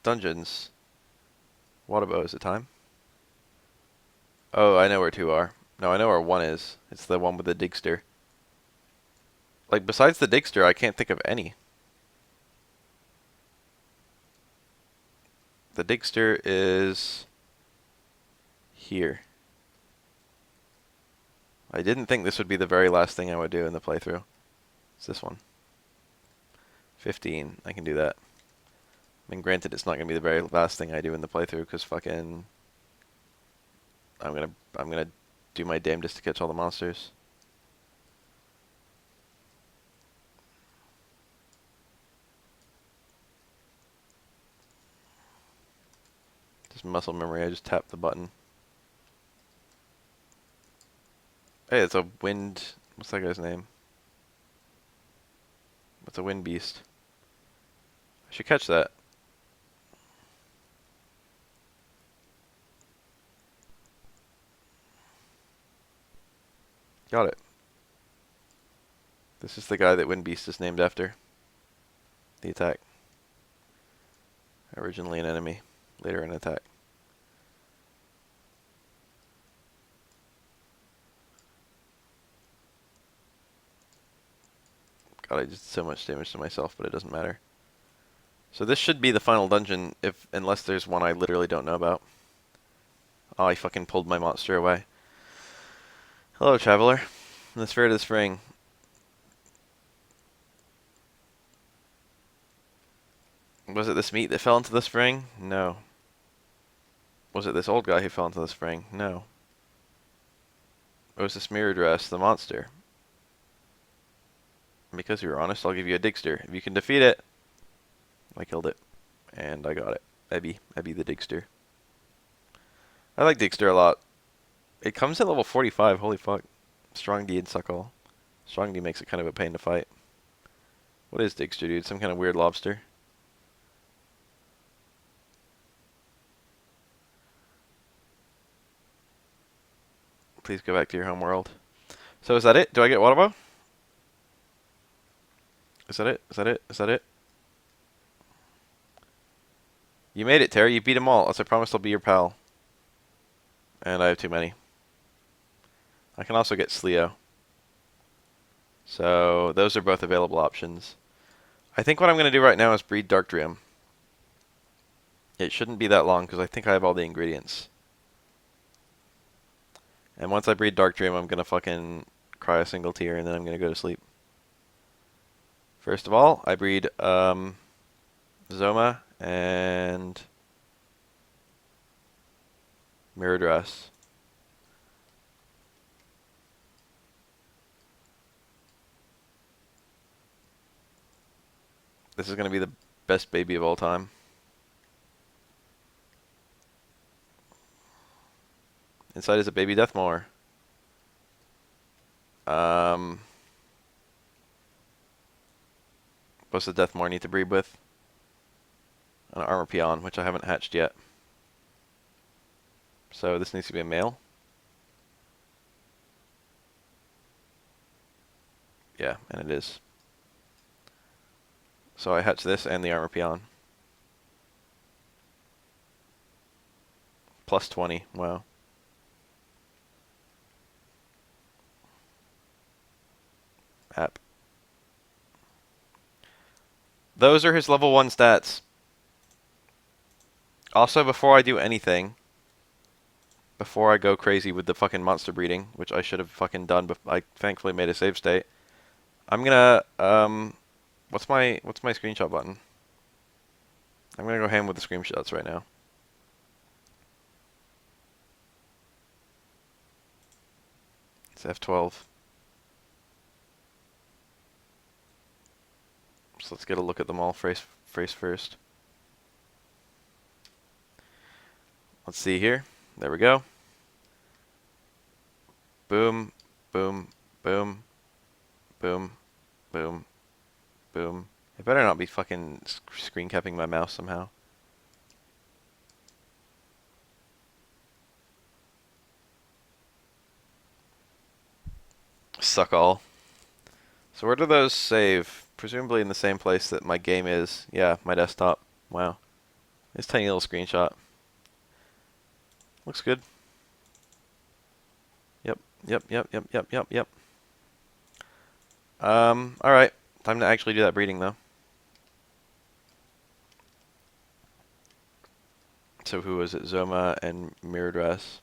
dungeons. What about, is it time? Oh, I know where two are. No, I know where one is. It's the one with the Digster. Like, besides the Digster, I can't think of any. The Digster is here. I didn't think this would be the very last thing I would do in the playthrough. It's this one. 15. I can do that. I mean, granted, it's not gonna be the very last thing I do in the playthrough, because fucking I'm gonna do my damnedest to catch all the monsters. Just muscle memory. I just tapped the button. Hey, it's a wind. What's that guy's name? It's a wind beast. I should catch that. Got it. This is the guy that Wind Beast is named after. The attack. Originally an enemy, later an attack. God, I just did so much damage to myself, but it doesn't matter. So this should be the final dungeon, unless there's one I literally don't know about. Oh, I fucking pulled my monster away. Hello, traveler. In the spirit of the spring. Was it this meat that fell into the spring? No. Was it this old guy who fell into the spring? No. Or was this mirror dress the monster? Because you're honest, I'll give you a Digster. If you can defeat it, I killed it. And I got it. Ebby the Digster. I like Digster a lot. It comes at level 45, holy fuck. Strong D and Suckle. Strong D makes it kind of a pain to fight. What is Digster, dude? Some kind of weird lobster? Please go back to your home world. So is that it? Do I get Waterbow? Is that it? Is that it? Is that it? You made it, Terry. You beat them all. As I promised, I'll be your pal. And I have too many. I can also get Sleo. So those are both available options. I think what I'm going to do right now is breed Darkdream. It shouldn't be that long because I think I have all the ingredients. And once I breed Darkdream, I'm going to fucking cry a single tear and then I'm going to go to sleep. First of all, I breed Zoma and Mirror Dress. This is going to be the best baby of all time. Inside is a baby Deathmoor. What's the Deathmoor need to breed with? an armor peon, which I haven't hatched yet. So this needs to be a male. Yeah, and it is. So I hatch this and the armor peon. Plus 20. Wow. App. Those are his level 1 stats. Also, before I do anything, before I go crazy with the fucking monster breeding, which I should have fucking done, but I thankfully made a save state. I'm gonna what's my screenshot button? I'm gonna go ham with the screenshots right now. It's F12. So let's get a look at them all face first. Let's see here. There we go. Boom, boom, boom, boom, boom, boom. I better not be fucking screen capping my mouse somehow. Suck all. So where do those save? Presumably in the same place that my game is. Yeah, my desktop. Wow. This tiny little screenshot. Looks good. Yep, yep, yep, yep, yep, yep, yep. Alright. Time to actually do that breeding though. So who was it? Zoma and Miradress.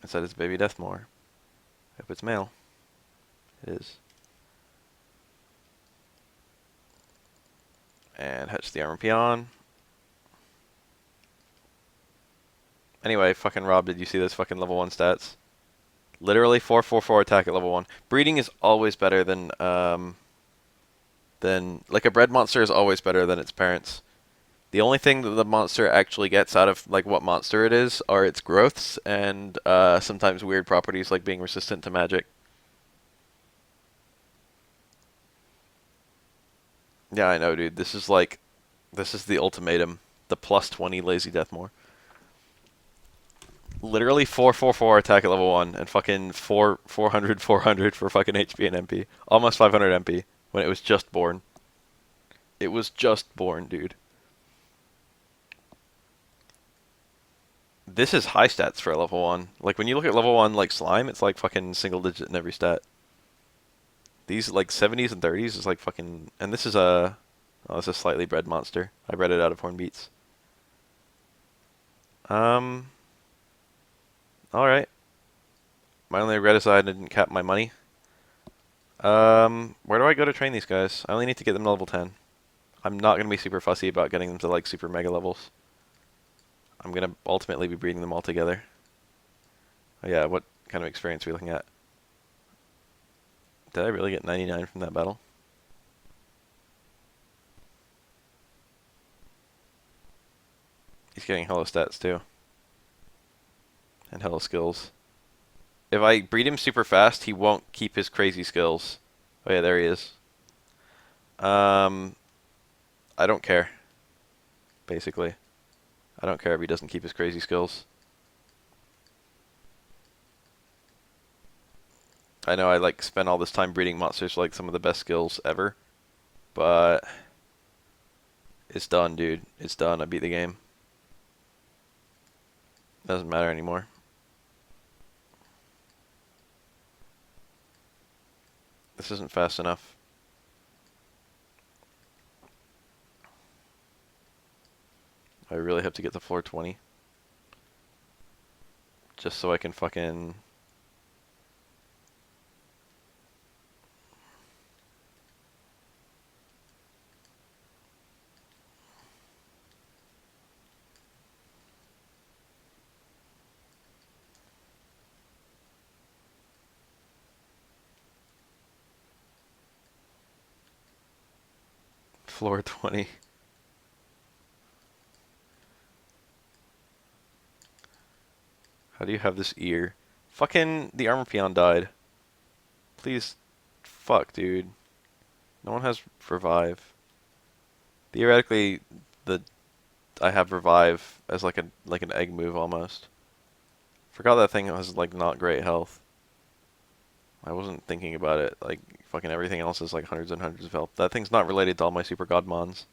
I said it's baby Deathmore. Hope it's male. It is. And hatch the armor peon. Anyway, fucking Rob, did you see those fucking level 1 stats? Literally 444 attack at level 1. Breeding is always better than like a bred monster is always better than its parents. The only thing that the monster actually gets out of like what monster it is are its growths and sometimes weird properties like being resistant to magic. Yeah, I know, dude. This is the ultimatum. The plus 20 lazy Deathmore. Literally 444 attack at level 1 and fucking 400 for fucking HP and MP. Almost 500 MP when it was just born. It was just born, dude. This is high stats for a level 1. Like when you look at level 1 like slime, it's like fucking single digit in every stat. These like 70s and 30s is like fucking, and this is a slightly bred monster. I bred it out of horn beats. Um all right. My only regret is I didn't cap my money. Where do I go to train these guys? I only need to get them to level 10. I'm not going to be super fussy about getting them to like super mega levels. I'm going to ultimately be breeding them all together. Oh yeah, what kind of experience are we looking at? Did I really get 99 from that battle? He's getting hello stats too. And hello skills. If I breed him super fast, he won't keep his crazy skills. Oh yeah, there he is. I don't care. Basically. I don't care if he doesn't keep his crazy skills. I know I like spend all this time breeding monsters for like some of the best skills ever. But it's done, dude. It's done. I beat the game. Doesn't matter anymore. This isn't fast enough. I really have to get to floor 20. Just so I can fucking... Floor 20. How do you have this ear? Fucking the armor peon died. Please. Fuck, dude. No one has revive. Theoretically, the I have revive as like an egg move almost. Forgot that thing has like not great health. I wasn't thinking about it. Like fucking everything else is like hundreds and hundreds of health. That thing's not related to all my super god mons.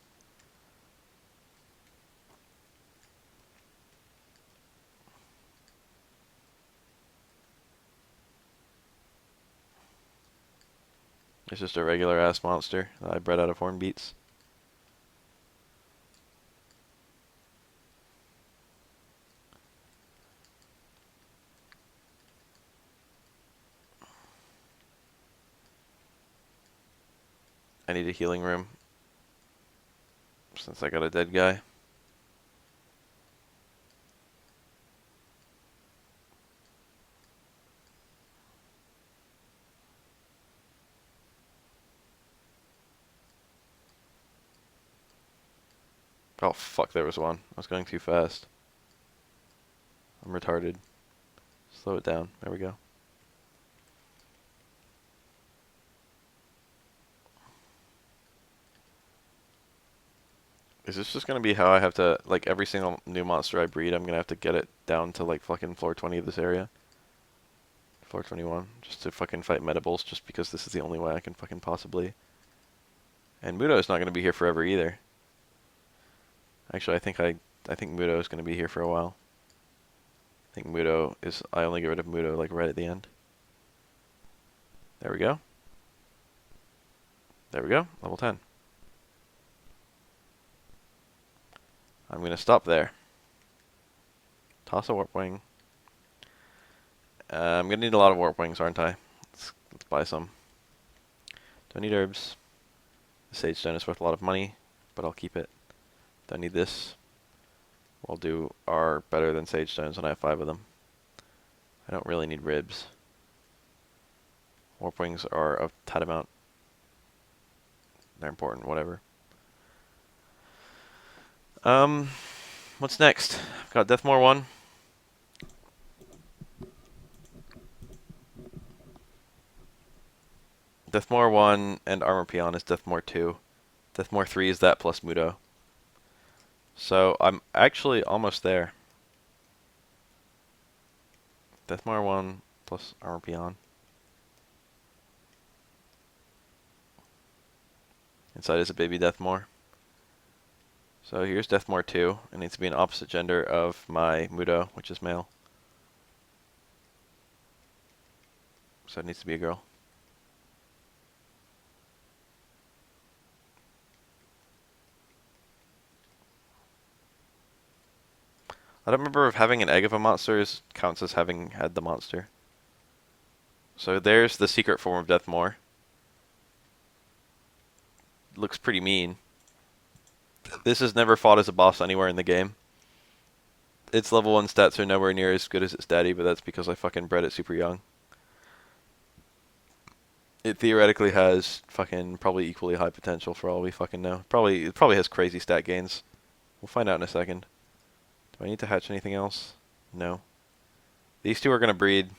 It's just a regular ass monster that I bred out of horn beats. I need a healing room since I got a dead guy. Oh fuck, there was one. I was going too fast. I'm retarded. Slow it down. There we go. Is this just gonna be how I have to, like, every single new monster I breed, I'm gonna have to get it down to, like, fucking floor 20 of this area? Floor 21, just to fucking fight Metables, just because this is the only way I can fucking possibly. And Mudo's not gonna be here forever either. Actually, I think Mudo is gonna be here for a while. I think Mudo is, I only get rid of Mudo, like, right at the end. There we go. There we go, level 10. I'm gonna stop there. Toss a warp wing. I'm gonna need a lot of warp wings, aren't I? Let's buy some. Don't need herbs. The sage stone is worth a lot of money, but I'll keep it. Don't need this. We'll do our better than sage stones, and I have 5 of them. I don't really need ribs. Warp wings are of tantamount. They're important, whatever. What's next? I've got Deathmore 1. Deathmore 1 and Armor Peon is Deathmore 2. Deathmore 3 is that plus Mudo. So I'm actually almost there. Deathmore 1 plus Armor Peon. Inside is a baby Deathmore. So here's Deathmore 2. It needs to be an opposite gender of my Mudo, which is male. So it needs to be a girl. I don't remember if having an egg of a monster counts as having had the monster. So there's the secret form of Deathmore. Looks pretty mean. This has never fought as a boss anywhere in the game. Its level 1 stats are nowhere near as good as its daddy, but that's because I fucking bred it super young. It theoretically has fucking probably equally high potential for all we fucking know. It probably has crazy stat gains. We'll find out in a second. Do I need to hatch anything else? No. These two are gonna breed,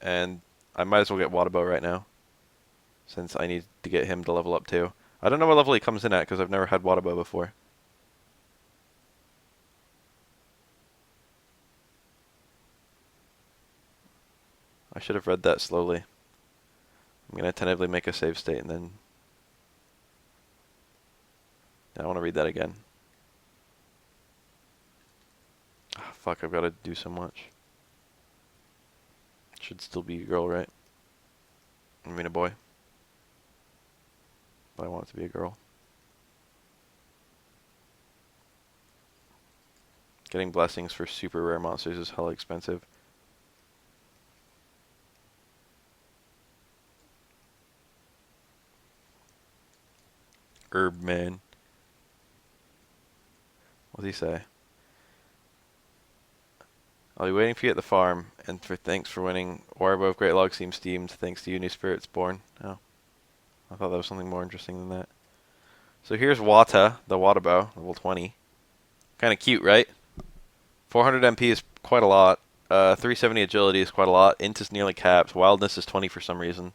and I might as well get Watabo right now, since I need to get him to level up too. I don't know what level he comes in at, because I've never had Watabo before. I should have read that slowly. I'm gonna tentatively make a save state and then I want to read that again. Oh, fuck, I've got to do so much. Should still be a girl, right? I mean a boy. But I want it to be a girl. Getting blessings for super rare monsters is hella expensive. Herb man. What does he say? I'll be waiting for you at the farm, and for thanks for winning War Above Great Log seems steamed. Thanks to you, new spirits born. Oh. I thought that was something more interesting than that. So here's Wata, the Watabo, level 20. Kind of cute, right? 400 MP is quite a lot. 370 agility is quite a lot. Int is nearly capped. Wildness is 20 for some reason.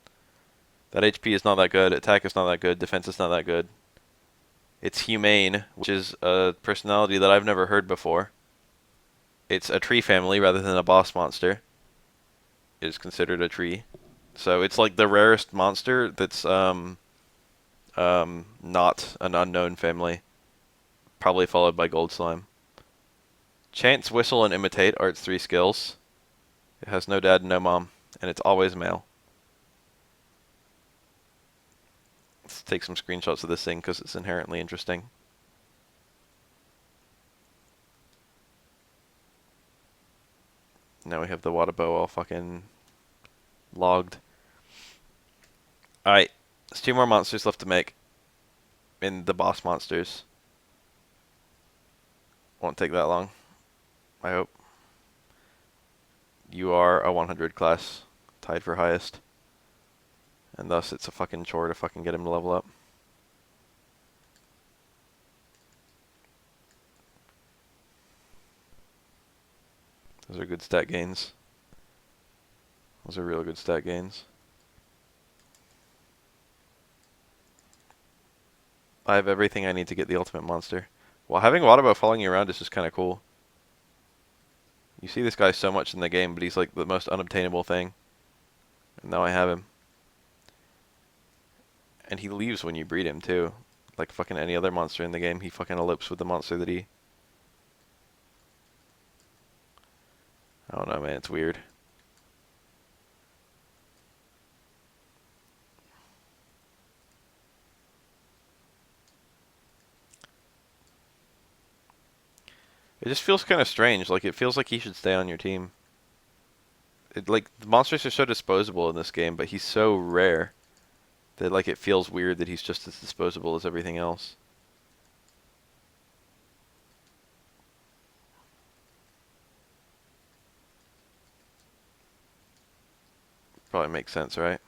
That HP is not that good. Attack is not that good. Defense is not that good. It's humane, which is a personality that I've never heard before. It's a tree family rather than a boss monster. It is considered a tree. So it's like the rarest monster that's not an unknown family, probably followed by Gold Slime. Chance, Whistle, and Imitate are its three skills. It has no dad and no mom, and it's always male. Let's take some screenshots of this thing because it's inherently interesting. Now we have the water bow all fucking logged. Alright, there's two more monsters left to make. In the boss monsters. Won't take that long, I hope. You are a 100 class, tied for highest. And thus it's a fucking chore to fucking get him to level up. Those are good stat gains. Those are real good stat gains. I have everything I need to get the ultimate monster. Well, having Waterbow following you around is just kind of cool. You see this guy so much in the game, but he's like the most unobtainable thing. And now I have him. And he leaves when you breed him, too. Like fucking any other monster in the game, he fucking elopes with the monster that he... I don't know, man, it's weird. It just feels kind of strange. Like, it feels like he should stay on your team. Like, the monsters are so disposable in this game, but he's so rare that, like, it feels weird that he's just as disposable as everything else. Probably makes sense, right?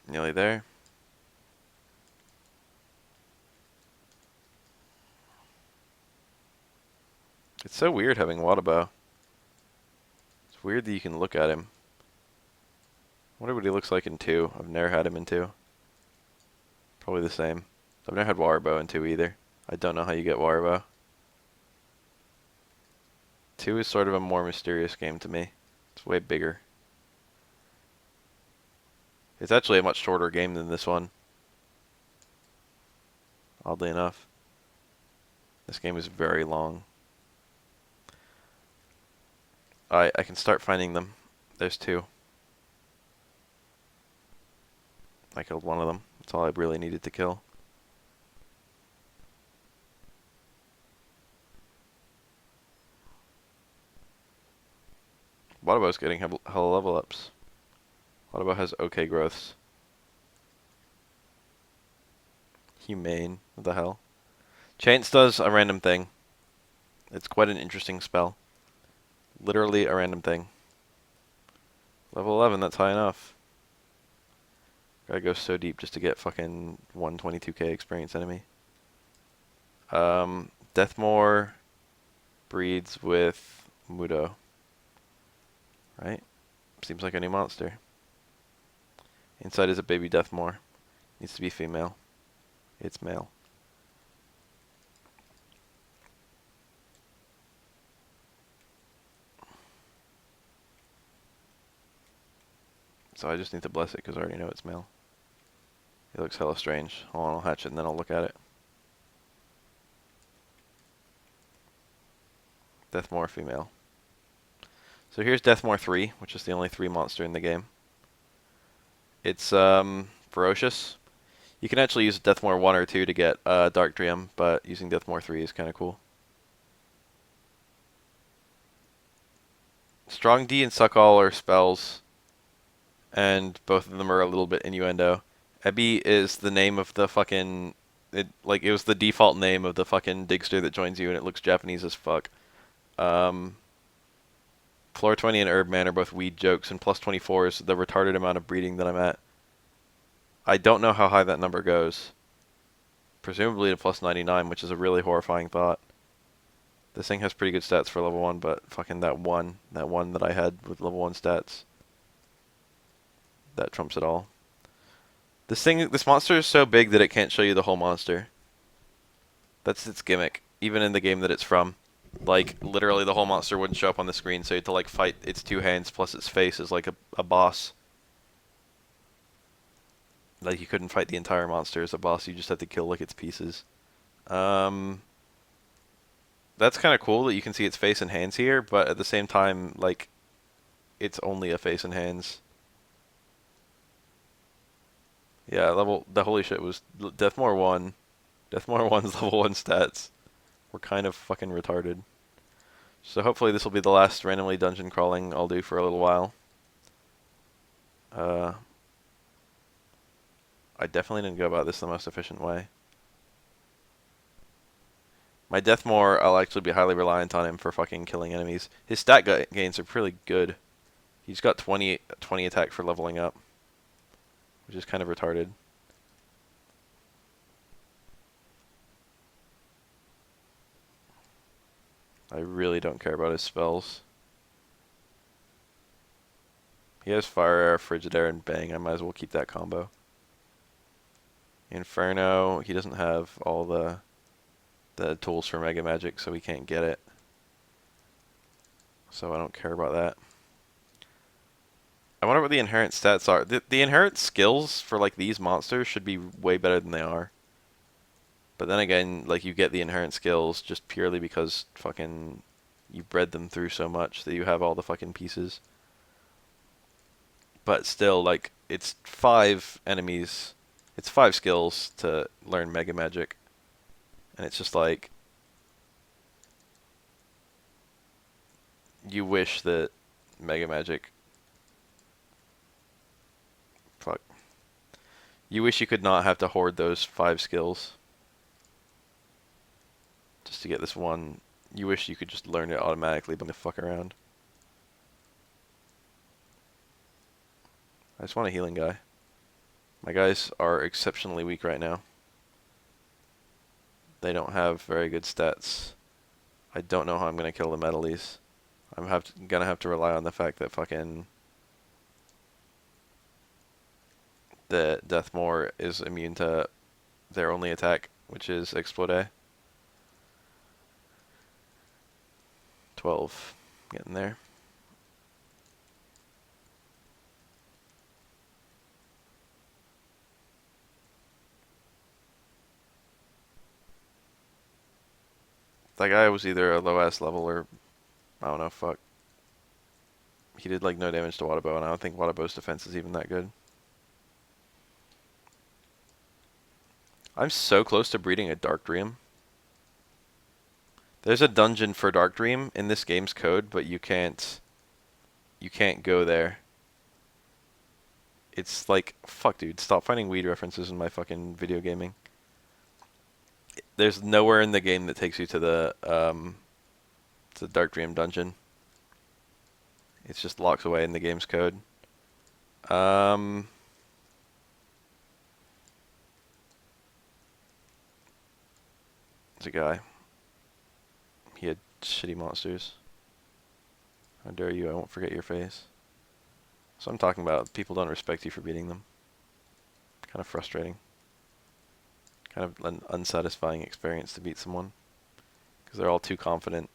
Nearly there. It's so weird having Wadabow. It's weird that you can look at him. I wonder what he looks like in 2. I've never had him in 2. Probably the same. I've never had Waterbow in 2 either. I don't know how you get Waterbow. 2 is sort of a more mysterious game to me. It's way bigger. It's actually a much shorter game than this one. Oddly enough. This game is very long. I can start finding them. There's 2. I killed one of them. That's all I really needed to kill. Wadabow's getting hella level ups. Wadabow has okay growths. Humane. What the hell? Chance does a random thing. It's quite an interesting spell. Literally a random thing. Level 11, that's high enough. Gotta go so deep just to get fucking 122k experience enemy. Deathmore breeds with Mudo. Right? Seems like a new monster. Inside is a baby Deathmore. Needs to be female. It's male. So I just need to bless it because I already know it's male. It looks hella strange. Hold on, I'll hatch it and then I'll look at it. Deathmore female. So here's Deathmore 3, which is the only 3 monster in the game. It's ferocious. You can actually use Deathmore 1 or 2 to get Dark Dream, but using Deathmore 3 is kind of cool. Strong D and Suck All are spells, and both of them are a little bit innuendo. Ebby is the name of the fucking... it was the default name of the fucking digster that joins you, and it looks Japanese as fuck. Floor 20 and Herb Man are both weed jokes, and plus 24 is the retarded amount of breeding that I'm at. I don't know how high that number goes. Presumably to plus 99, which is a really horrifying thought. This thing has pretty good stats for level 1, but fucking that one that I had with level 1 stats, that trumps it all. This monster is so big that it can't show you the whole monster. That's its gimmick, even in the game that it's from. Like, literally the whole monster wouldn't show up on the screen, so you have to, like, fight its two hands plus its face as, like, a boss. Like, you couldn't fight the entire monster as a boss, you just had to kill, like, its pieces. That's kind of cool that you can see its face and hands here, but at the same time, like, it's only a face and hands. Yeah, the holy shit was Deathmore 1. Deathmore 1's level 1 stats were kind of fucking retarded. So hopefully this will be the last randomly dungeon crawling I'll do for a little while. I definitely didn't go about this the most efficient way. My Deathmore, I'll actually be highly reliant on him for fucking killing enemies. His stat gains are pretty good. He's got 20 attack for leveling up, which is kind of retarded. I really don't care about his spells. He has Fire Air, Frigidaire, and Bang. I might as well keep that combo. Inferno, he doesn't have all the tools for Mega Magic, so he can't get it. So I don't care about that. I wonder what the inherent stats are. The inherent skills for, like, these monsters should be way better than they are. But then again, like, you get the inherent skills just purely because fucking you bred them through so much that you have all the fucking pieces. But still, like, it's 5 enemies. It's 5 skills to learn Mega Magic. And it's just like, you wish that Mega Magic... Fuck. You wish you could not have to hoard those 5 skills just to get this one. You wish you could just learn it automatically, but the fuck around. I just want a healing guy. My guys are exceptionally weak right now. They don't have very good stats. I don't know how I'm gonna kill the Metalies. I'm gonna have to rely on the fact that fucking the Deathmore is immune to their only attack, which is Explode. 12. Getting there. That guy was either a low-ass level or... I don't know, fuck. He did, like, no damage to Wadabow, and I don't think Wadabow's defense is even that good. I'm so close to breeding a Dark Dream. There's a dungeon for Dark Dream in this game's code, but you can't go there. It's like, fuck, dude, stop finding weed references in my fucking video gaming. There's nowhere in the game that takes you to the Dark Dream dungeon. It's just locked away in the game's code. There's a guy. He had shitty monsters. How dare you, I won't forget your face. So I'm talking about people don't respect you for beating them. Kind of frustrating. Kind of an unsatisfying experience to beat someone. Because they're all too confident.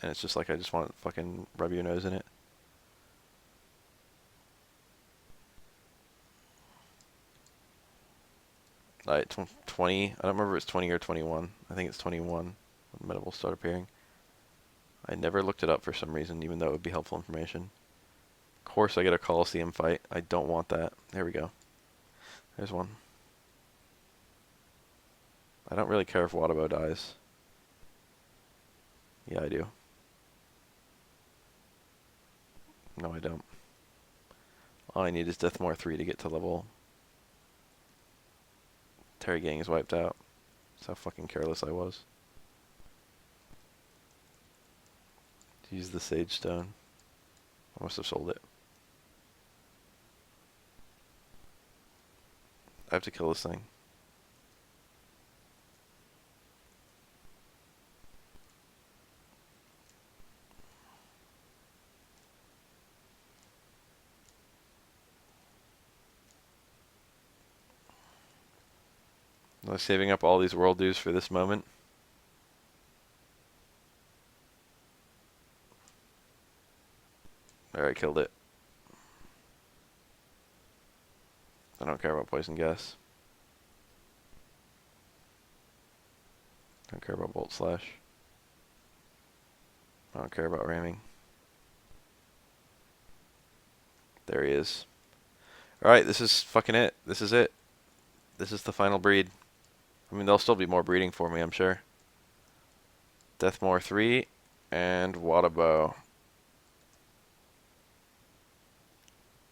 And it's just like, I just want to fucking rub your nose in it. Alright, 20. I don't remember if it's 20 or 21. I think it's 21 when meta will start appearing. I never looked it up for some reason, even though it would be helpful information. Of course I get a Coliseum fight. I don't want that. There we go. There's one. I don't really care if Wadabow dies. Yeah, I do. No, I don't. All I need is Deathmore 3 to get to level. Terry Gang is wiped out. That's how fucking careless I was. Use the Sage Stone. I must have sold it. I have to kill this thing. I'm saving up all these world dues for this moment. Alright, killed it. I don't care about poison gas. Don't care about bolt slash. I don't care about ramming. There he is. Alright, this is fucking it. This is it. This is the final breed. I mean, there'll still be more breeding for me, I'm sure. Deathmore 3 and Wadabow.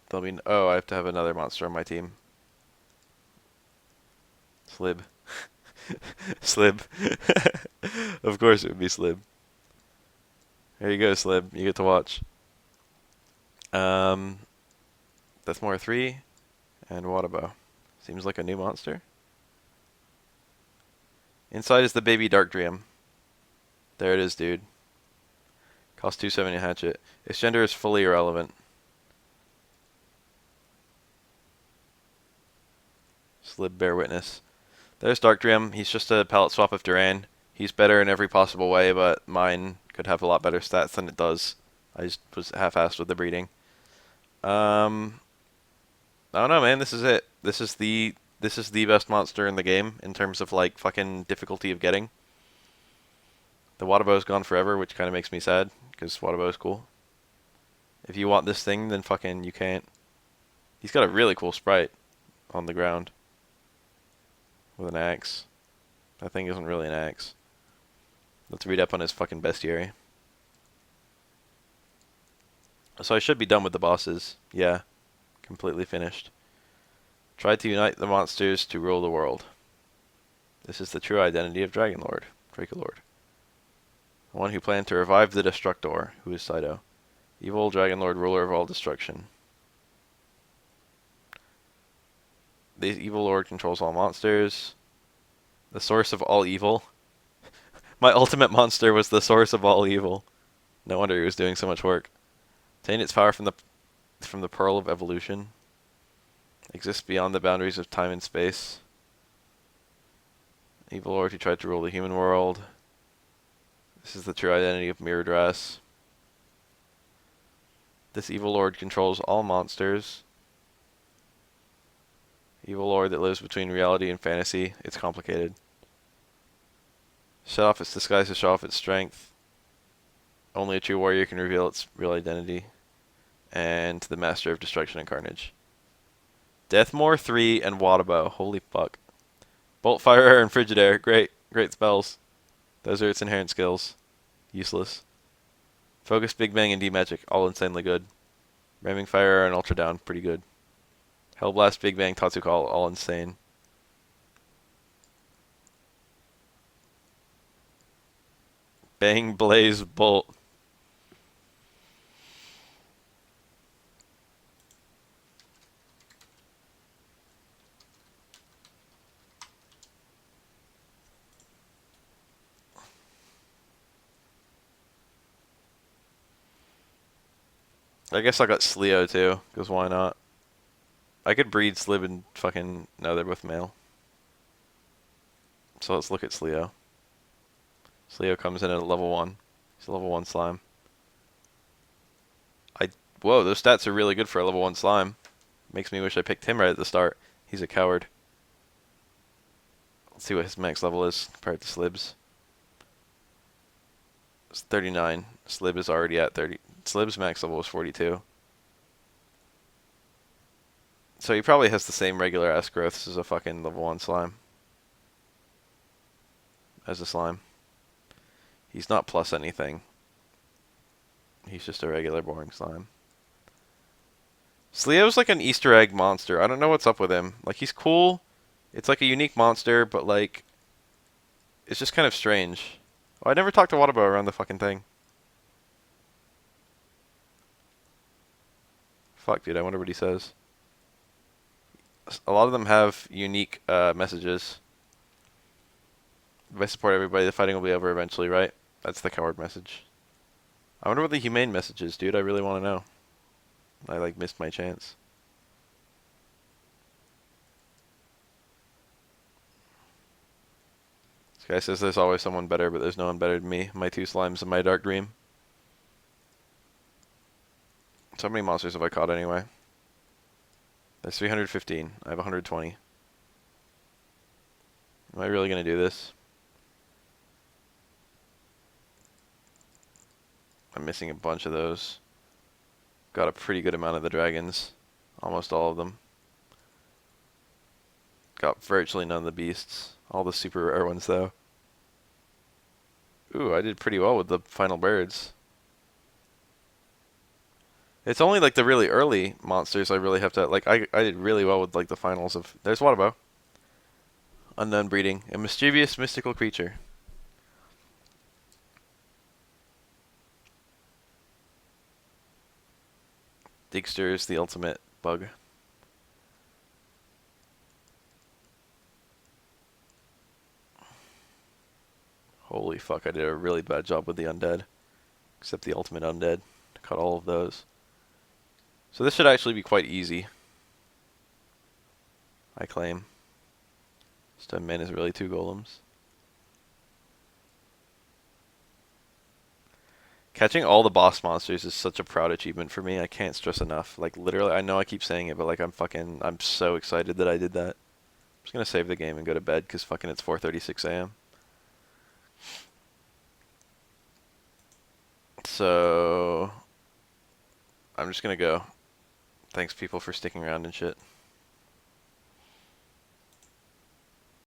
There'll be... Oh, I have to have another monster on my team. Slib. Slib. Of course it would be Slib. There you go, Slib. You get to watch. Deathmore 3 and Wadabow. Seems like a new monster. Inside is the baby Dark Dream. There it is, dude. Cost 270 to hatch it. Its gender is fully irrelevant. Slib bear witness. There's Dark Dream. He's just a palette swap of Duran. He's better in every possible way, but mine could have a lot better stats than it does. I just was half-assed with the breeding. I don't know, man. This is it. This is the best monster in the game in terms of like fucking difficulty of getting. The Wadabow's gone forever, which kind of makes me sad because Wadabow's cool. If you want this thing, then fucking you can't. He's got a really cool sprite on the ground with an axe. That thing isn't really an axe. Let's read up on his fucking bestiary. So I should be done with the bosses. Yeah, completely finished. Tried to unite the monsters to rule the world. This is the true identity of Dragonlord, Dracolord. The one who planned to revive the Destructor, who is Saito. Evil Dragonlord, ruler of all destruction. The evil lord controls all monsters. The source of all evil. My ultimate monster was the source of all evil. No wonder he was doing so much work. Obtain its power from the Pearl of Evolution. Exists beyond the boundaries of time and space. Evil lord who tried to rule the human world. This is the true identity of Mirrodress. This evil lord controls all monsters. Evil lord that lives between reality and fantasy. It's complicated. Shut off its disguise to show off its strength. Only a true warrior can reveal its real identity. And the master of destruction and carnage. Deathmore 3 and Wadabow. Holy fuck. Bolt, Fire, Air, and Frigidaire. Great. Great spells. Those are its inherent skills. Useless. Focus, Big Bang, and D-Magic. All insanely good. Ramming, Fire, Air, and Ultra Down. Pretty good. Hellblast, Big Bang, Tatsu Call. All insane. Bang, Blaze, Bolt. I guess I got Sleo too, because why not? I could breed Slib and fucking... No, they're both male. So let's look at Sleo. Sleo comes in at level 1. He's a level 1 slime. Whoa, those stats are really good for a level 1 slime. Makes me wish I picked him right at the start. He's a coward. Let's see what his max level is compared to Slib's. It's 39. Slib is already at 30. Slib's max level was 42. So he probably has the same regular ass growths as a fucking level 1 slime. As a slime. He's not plus anything. He's just a regular boring slime. Sleo's like an Easter egg monster. I don't know what's up with him. Like, he's cool. It's like a unique monster, but like... It's just kind of strange. Oh, I never talked to Wadabow around the fucking thing. Fuck, dude, I wonder what he says. A lot of them have unique messages. If I support everybody, the fighting will be over eventually, right? That's the coward message. I wonder what the humane message is, dude. I really want to know. I, like, missed my chance. This guy says there's always someone better, but there's no one better than me. My 2 slimes and my dark dream. So how many monsters have I caught anyway? There's 315. I have 120. Am I really going to do this? I'm missing a bunch of those. Got a pretty good amount of the dragons. Almost all of them. Got virtually none of the beasts. All the super rare ones, though. Ooh, I did pretty well with the final birds. It's only like the really early monsters I really have to... Like, I did really well with like the finals of... There's Waterbow. Unknown breeding. A mischievous mystical creature. Digster is the ultimate bug. Holy fuck, I did a really bad job with the undead. Except the ultimate undead. Caught all of those. So this should actually be quite easy. I claim. Stun man is really 2 golems. Catching all the boss monsters is such a proud achievement for me. I can't stress enough. Like, literally, I know I keep saying it, but like, I'm so excited that I did that. I'm just gonna save the game and go to bed, because fucking it's 4:36 a.m. So, I'm just gonna go. Thanks, people, for sticking around and shit.